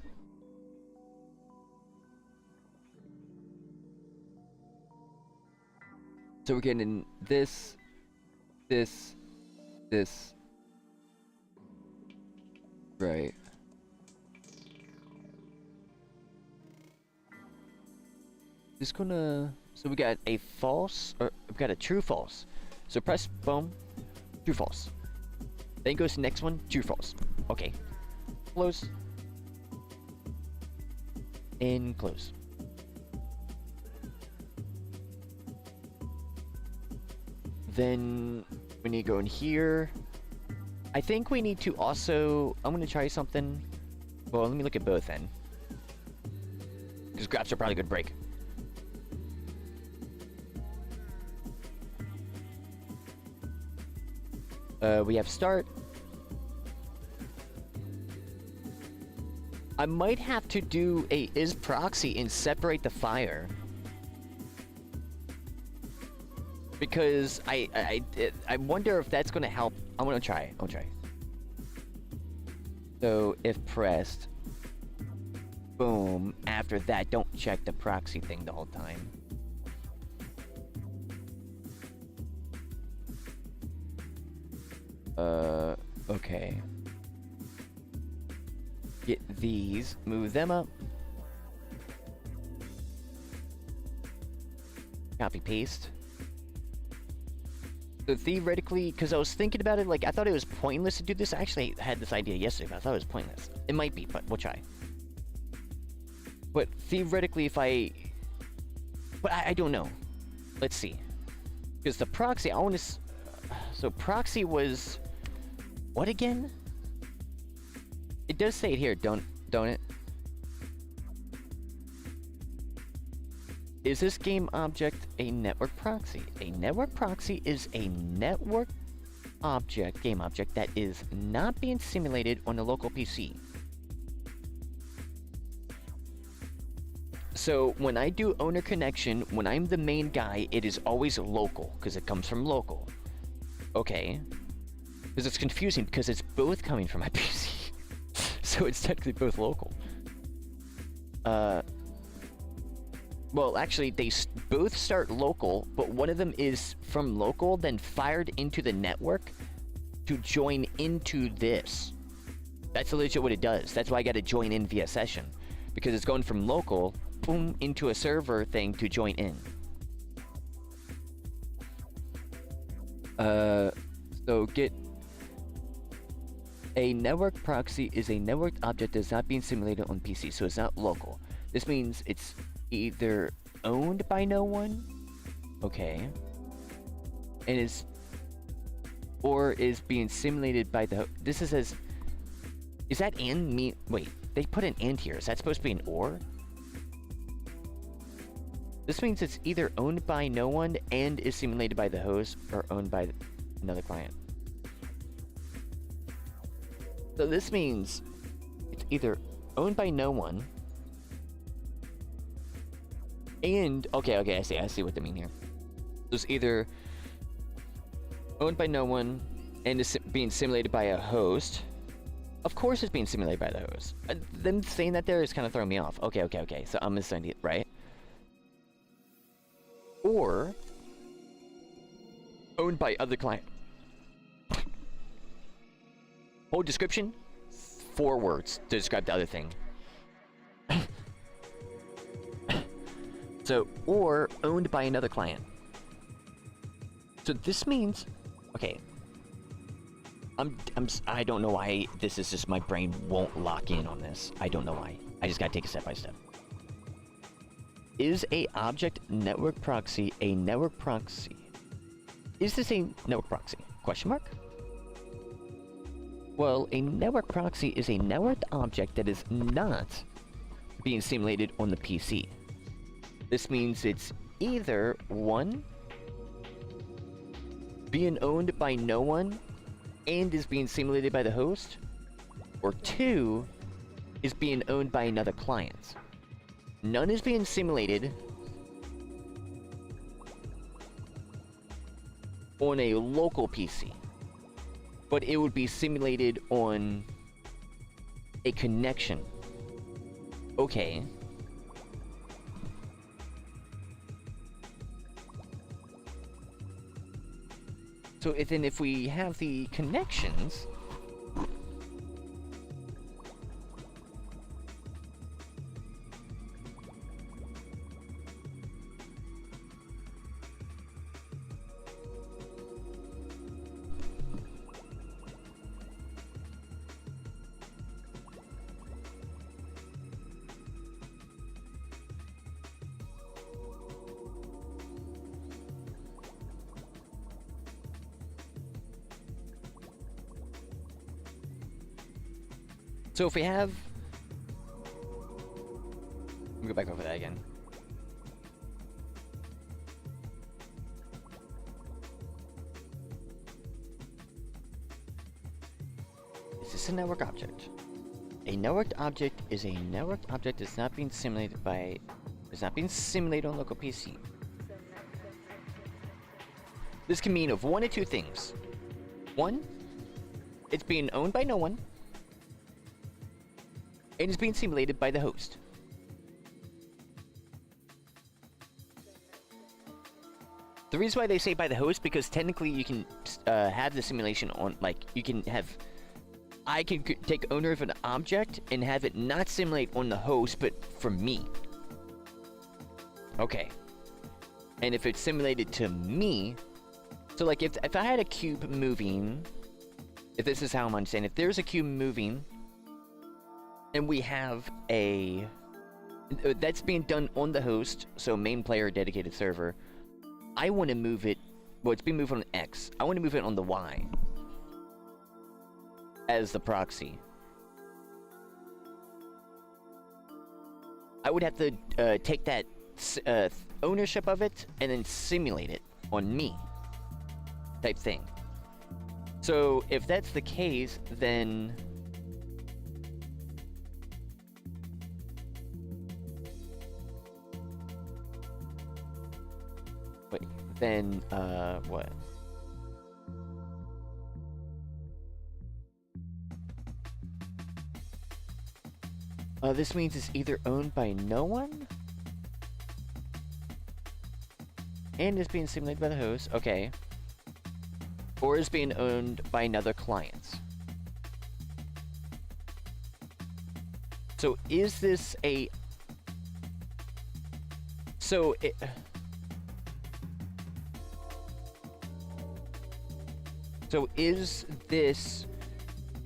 Speaker 1: So we're getting this. Right. Just gonna. So we got a false, or we've got a true false. So press boom, true false. Then goes to the next one, true false. Okay. Close. And close. Then we need to go in here. I think we need to also, I'm gonna try something. Well, let me look at both then. Because graphs are probably a good break. We have start. I might have to do a is proxy and separate the fire. Because I wonder if that's gonna help. I'm gonna try. I'll try. So if pressed, boom. After that, don't check the proxy thing the whole time. Okay. Get these, move them up. Copy paste. So theoretically, because I was thinking about it, like, I thought it was pointless to do this. I actually had this idea yesterday, but I thought it was pointless. It might be, but we'll try. But theoretically, if I... But I don't know. Let's see. Because the proxy, I want to... So proxy was... What again? It does say it here, don't it? Is this game object a network proxy? A network proxy is a network object, game object, that is not being simulated on a local PC. So when I do owner connection, when I'm the main guy, it is always local, because it comes from local. Okay. Because it's confusing, because it's both coming from my PC. So it's technically both local. Well, actually, they both start local, but one of them is from local, then fired into the network to join into this. That's legit what it does. That's why I got to join in via session, because it's going from local, boom, into a server thing to join in. So get a network proxy is a networked object that's not being simulated on PC, so it's not local. This means it's either owned by no one, okay, and or is being simulated by the. This is that and me? Wait, they put an and here. Is that supposed to be an or? This means it's either owned by no one and is simulated by the host, or owned by another client. So this means it's either owned by no one and okay, I see what they mean here. So it's either owned by no one and is being simulated by a host. Of course it's being simulated by the host. Them saying that there is kind of throwing me off. Okay. So I'm understanding it, right? Or owned by other client. Whole description, 4 words to describe the other thing. So, or owned by another client. So this means, okay. I don't know why this is just my brain won't lock in on this. I don't know why. I just gotta take it step by step. Is a object network proxy a network proxy? Is this a network proxy? Question mark? Well, a network proxy is a networked object that is not being simulated on the PC. This means it's either 1, being owned by no one and is being simulated by the host, or 2, is being owned by another client. None is being simulated on a local PC, but it would be simulated on a connection. Okay. So if we have the connections, so if we have, let me go back over that again. Is this a network object? A networked object is a networked object that's not being simulated by, is not being simulated on local PC. This can mean of one of 2 things. 1, it's being owned by no one, and is being simulated by the host. The reason why they say by the host, because technically you can have the simulation on, like, you can have, I can take owner of an object and have it not simulate on the host, but from me. Okay. And if it's simulated to me, so like if I had a cube moving, if this is how I'm understanding, if there's a cube moving, and we have a that's being done on the host, so main player dedicated server, I want to move it, well, it's being moved on X, I want to move it on the Y as the proxy. I would have to take that ownership of it and then simulate it on me, type thing. So if that's the case, then what? This means it's either owned by no one and is being simulated by the host, okay, or is being owned by another client. So is this a... So it... So is this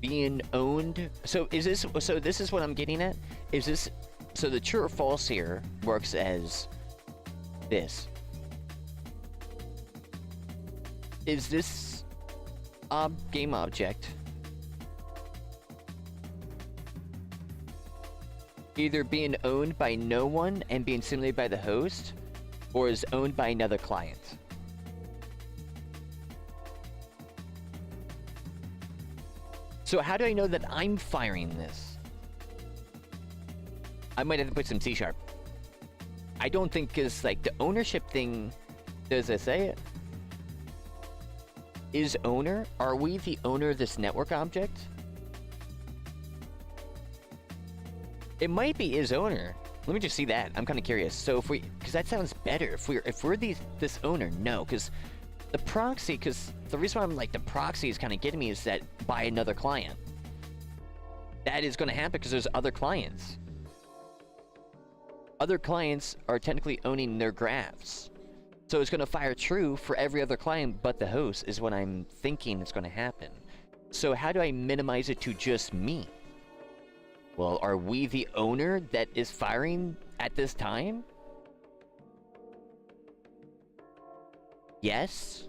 Speaker 1: being owned? So is this... So this is what I'm getting at? Is this... So the true or false here works as this. Is this game object either being owned by no one and being simulated by the host, or is owned by another client? So how do I know that I'm firing this? I might have to put some C#. I don't think, because like the ownership thing, does it say it? Is owner? Are we the owner of this network object? It might be is owner. Let me just see that. I'm kind of curious. So if we, because that sounds better. If we're this owner, no, because the proxy, because the reason why I'm like the proxy is kind of getting me is that by another client. That is going to happen because there's other clients. Other clients are technically owning their graphs. So it's going to fire true for every other client but the host is what I'm thinking is going to happen. So how do I minimize it to just me? Well, are we the owner that is firing at this time? Yes?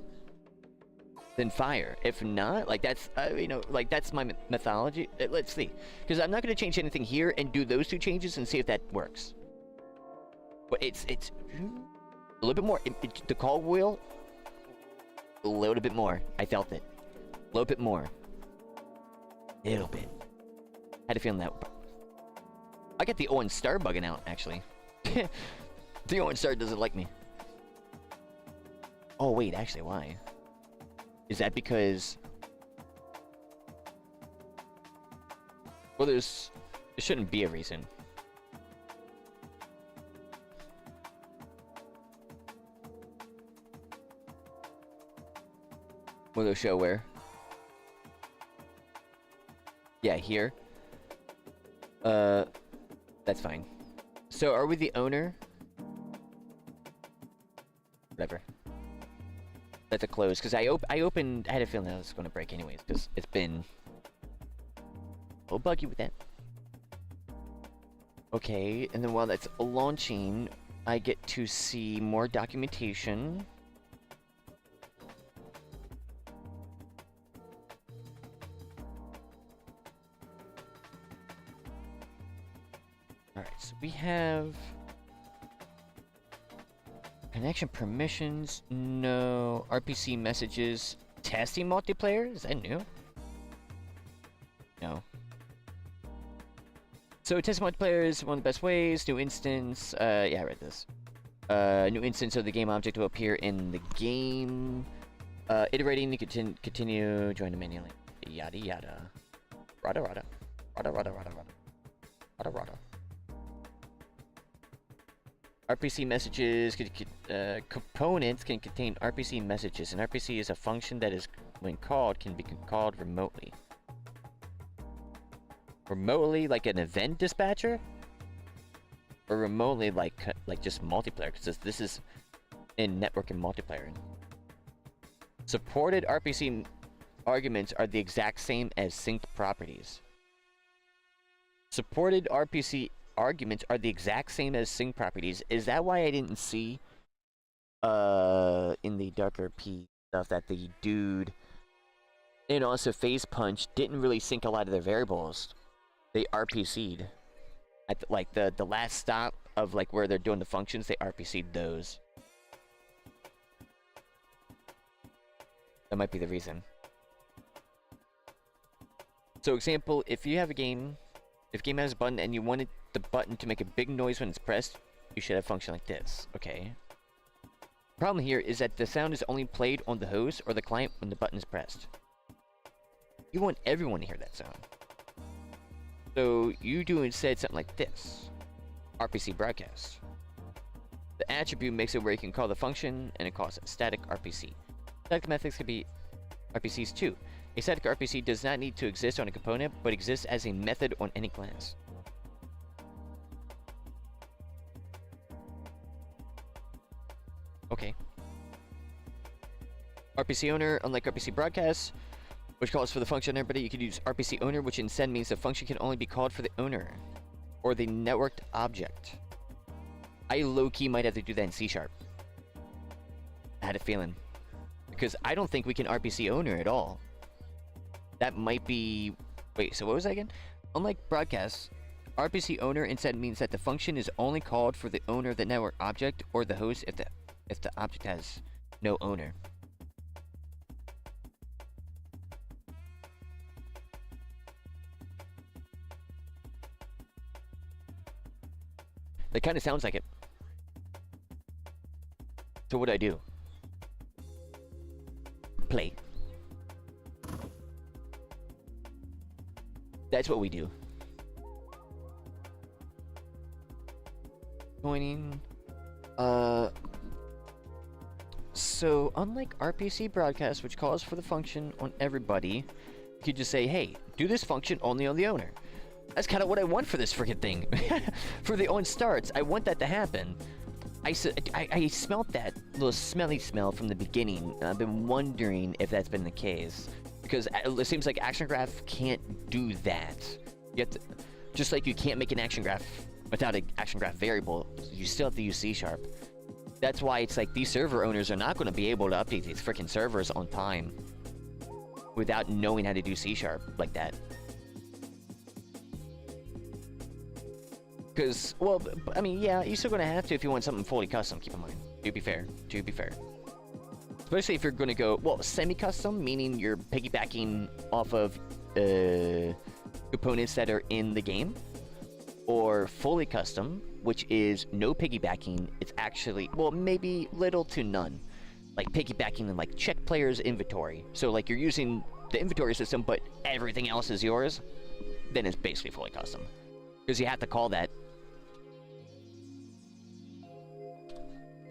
Speaker 1: Then fire. If not, like that's, you know, like that's my mythology. Let's see. Because I'm not going to change anything here and do those two changes and see if that works. But it's a little bit more. The call wheel, a little bit more. I felt it. A little bit more. A little bit. Had a feeling that. I got the orange star bugging out, actually. The orange star doesn't like me. Oh, wait, actually, why? Is that because... Well, there shouldn't be a reason. Will it show where? Yeah, here. That's fine. So, are we the owner? Whatever. That's a close, because I opened... I had a feeling that was going to break anyways, because it's been... a little buggy with that. Okay, and then while that's launching, I get to see more documentation. Alright, so we have... connection permissions, no. RPC messages, testing multiplayer, is that new? No. So testing multiplayer is one of the best ways. New instance, yeah, I read this. New instance of the game object will appear in the game. Iterating, you continue, join the manually. Yada yada. Rada rada. Rada rada rada rada. Rada rada. RPC messages, components can contain RPC messages. An RPC is a function that is, when called, can be called remotely. Remotely, like an event dispatcher? Or remotely, like just multiplayer? Because this is in network and multiplayer. Supported RPC arguments are the exact same as synced properties. Supported RPC arguments are the exact same as sync properties. Is that why I didn't see in the DarkRP stuff that the dude and also Phase Punch didn't really sync a lot of their variables? They RPC'd at like the last stop of like where they're doing the functions, they RPC'd those. That might be the reason. So example, if you have a game, if game has a button and you wanted the button to make a big noise when it's pressed, you should have a function like this. Okay. Problem here is that the sound is only played on the host or the client when the button is pressed. You want everyone to hear that sound. So you do instead something like this. RPC broadcast. The attribute makes it where you can call the function and it calls it static RPC. Static methods can be RPCs too. A static RPC does not need to exist on a component, but exists as a method on any class. Okay. RPC owner, unlike RPC broadcast, which calls for the function everybody, you could use RPC owner, which instead means the function can only be called for the owner or the networked object. I low-key might have to do that in C#. I had a feeling. Because I don't think we can RPC owner at all. That might be... Wait, so what was that again? Unlike broadcast, RPC owner instead means that the function is only called for the owner of the network object or the host if the object has no owner. That kind of sounds like it. So what do I do? Play. That's what we do. Joining. So unlike RPC broadcast, which calls for the function on everybody, you could just say, hey, do this function only on the owner. That's kind of what I want for this freaking thing. For the on starts, I want that to happen. I smelt that little smelly smell from the beginning. I've been wondering if that's been the case. Because it seems like action graph can't do that. You have to, just like you can't make an action graph without an action graph variable, you still have to use C#. That's why it's like these server owners are not going to be able to update these freaking servers on time without knowing how to do C# like that. Because, well, I mean, yeah, you're still going to have to if you want something fully custom, keep in mind. To be fair. To be fair. Especially if you're going to go, well, semi-custom, meaning you're piggybacking off of components that are in the game. Or fully custom, which is no piggybacking. It's actually, well, maybe little to none. Like piggybacking in like check player's inventory. So like you're using the inventory system, but everything else is yours. Then it's basically fully custom. Because you have to call that.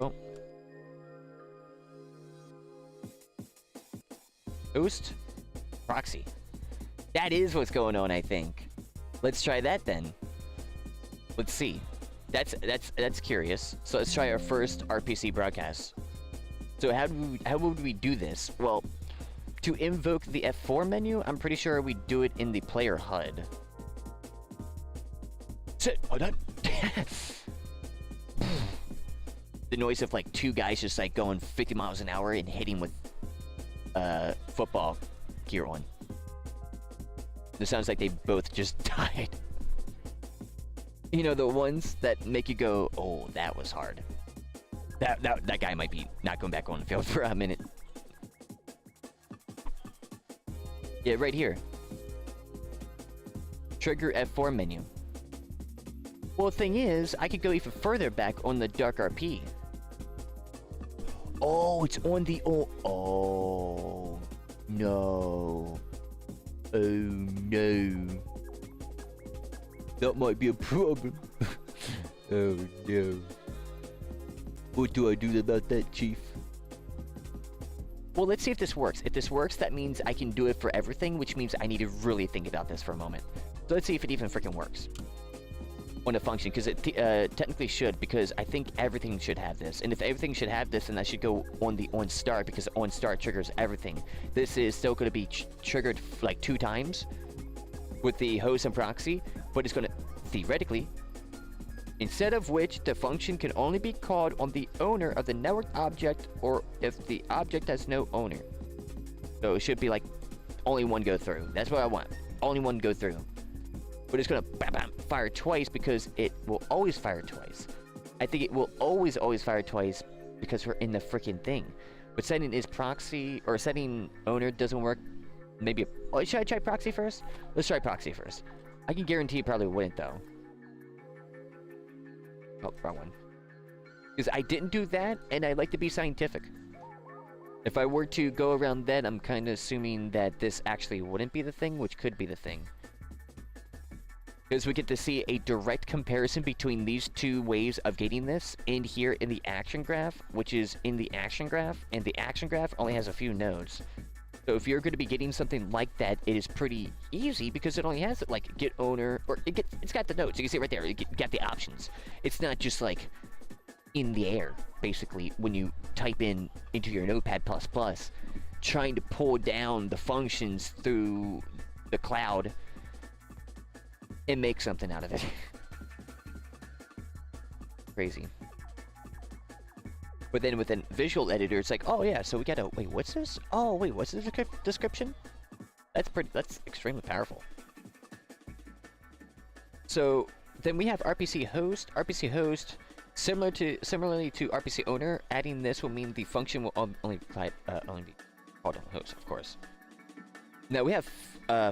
Speaker 1: Oh. Host proxy. That is what's going on, I think. Let's try that then. Let's see. That's curious. So let's try our first RPC broadcast. So how would we do this? Well, to invoke the F4 menu, I'm pretty sure we do it in the player HUD. The noise of like two guys just like going 50 miles an hour and hitting with football gear on. It sounds like they both just died. You know, the ones that make you go, oh, that was hard. That guy might be not going back on the field for a minute. Yeah, right here. Trigger F4 menu. Well, the thing is, I could go even further back on the DarkRP. Oh, it's on the... Oh, no. Oh, no. That might be a problem. Oh, no. What do I do about that, Chief? Well, let's see if this works. If this works, that means I can do it for everything, which means I need to really think about this for a moment. So let's see if it even freaking works. On a function, because it technically should, because I think everything should have this. And if everything should have this, then I should go on the on start, because on start triggers everything. This is still going to be triggered like 2 times with the host and proxy, but it's going to theoretically, instead of which the function can only be called on the owner of the network object or if the object has no owner. So it should be like only one go through. That's what I want. Only one go through. But it's going to bam, bam, fire twice because it will always fire twice. I think it will always fire twice because we're in the freaking thing. But setting is proxy, or setting owner doesn't work. Maybe, oh, should I try proxy first? Let's try proxy first. I can guarantee it probably wouldn't though. Oh, wrong one. Because I didn't do that, and I like to be scientific. If I were to go around that, I'm kind of assuming that this actually wouldn't be the thing, which could be the thing. Because we get to see a direct comparison between these two ways of getting this in here in the action graph, which is in the action graph, and the action graph only has a few nodes. So if you're going to be getting something like that, it is pretty easy because it only has like get owner, or it's got the nodes. You can see it right there. You got the options. It's not just like in the air, basically, when you type in into your Notepad++, trying to pull down the functions through the cloud and make something out of it. Crazy. But then with a visual editor, it's like, oh yeah, so we gotta, wait, what's this? Oh wait, what's the description? That's extremely powerful. So then we have RPC host. RPC host, similarly to RPC owner, adding this will mean the function will only be called on the host, of course. Now we have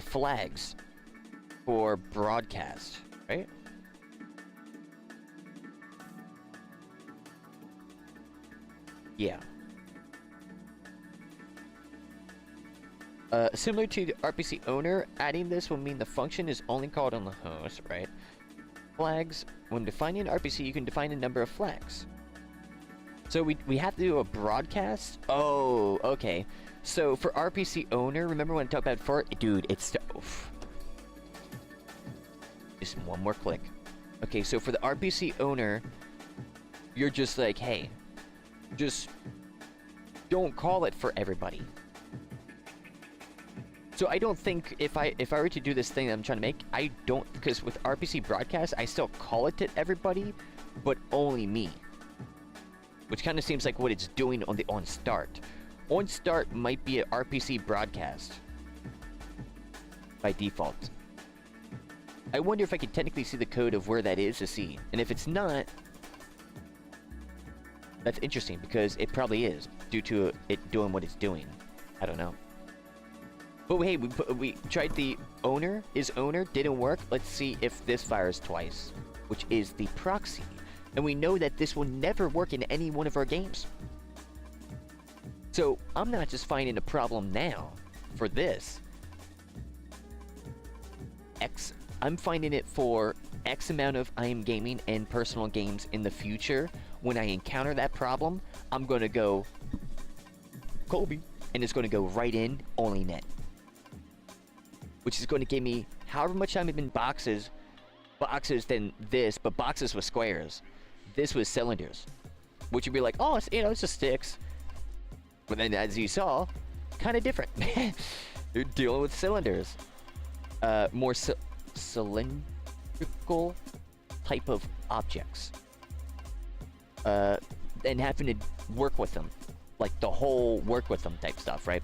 Speaker 1: flags for broadcast, right? Yeah. Similar to the RPC owner, adding this will mean the function is only called on the host, right? Flags. When defining an RPC, you can define a number of flags. So we have to do a broadcast? Oh, okay. So for RPC owner, remember when I talked about for dude, it's just one more click. Okay, so for the RPC owner, you're just like, hey, just don't call it for everybody. So I don't think if I were to do this thing that I'm trying to make, I don't, because with RPC broadcast, I still call it to everybody, but only me. Which kind of seems like what it's doing on the on start. On start might be an RPC broadcast by default. I wonder if I could technically see the code of where that is to see. And if it's not, that's interesting because it probably is due to it doing what it's doing. I don't know. But hey, we tried the owner. Is owner didn't work. Let's see if this fires twice, which is the proxy. And we know that this will never work in any one of our games. So I'm not just finding a problem now for this. I'm finding it for X amount of I am gaming and personal games in the future. When I encounter that problem, I'm going to go Colby, and it's going to go right in only net. Which is going to give me however much time in boxes than this, but boxes with squares. This was cylinders. Which would be like, oh, it's, it's just sticks. But then as you saw, kind of different. You're dealing with cylinders. More cylindrical type of objects. And having to work with them. Like the whole work with them type stuff, right?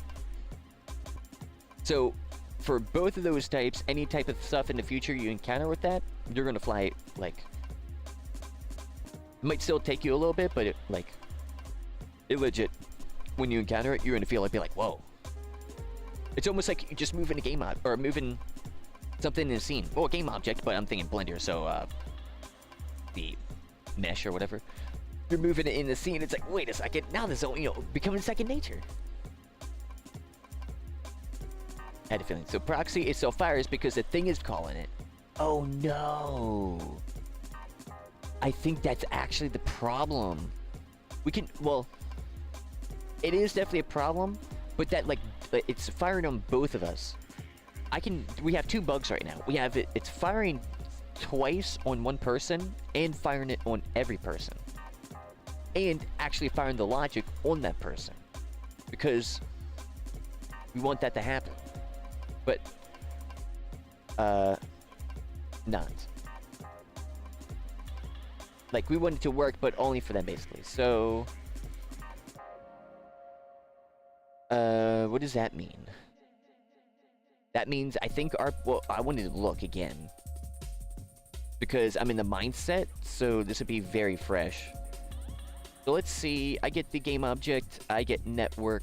Speaker 1: So, for both of those types, any type of stuff in the future you encounter with that, you're gonna fly, like... It might still take you a little bit, but it legit, when you encounter it, you're gonna feel be like, whoa. It's almost like you just moving a game or moving something in a scene. Well, a game object, but I'm thinking Blender, so, the mesh or whatever. You're moving it in the scene, it's like, wait a second, now this is, becoming second nature. I had a feeling. So proxy itself fires because the thing is calling it. Oh no. I think that's actually the problem. We can, well, it is definitely a problem, but that it's firing on both of us. We have two bugs right now. We have it's firing twice on one person and firing it on every person. And actually firing the logic on that person. Because we want that to happen. But, not. Like, we want it to work, but only for them, basically. So, what does that mean? That means, I think well, I wanted to look again. because I'm in the mindset, so this would be very fresh. So let's see, I get the game object, I get network,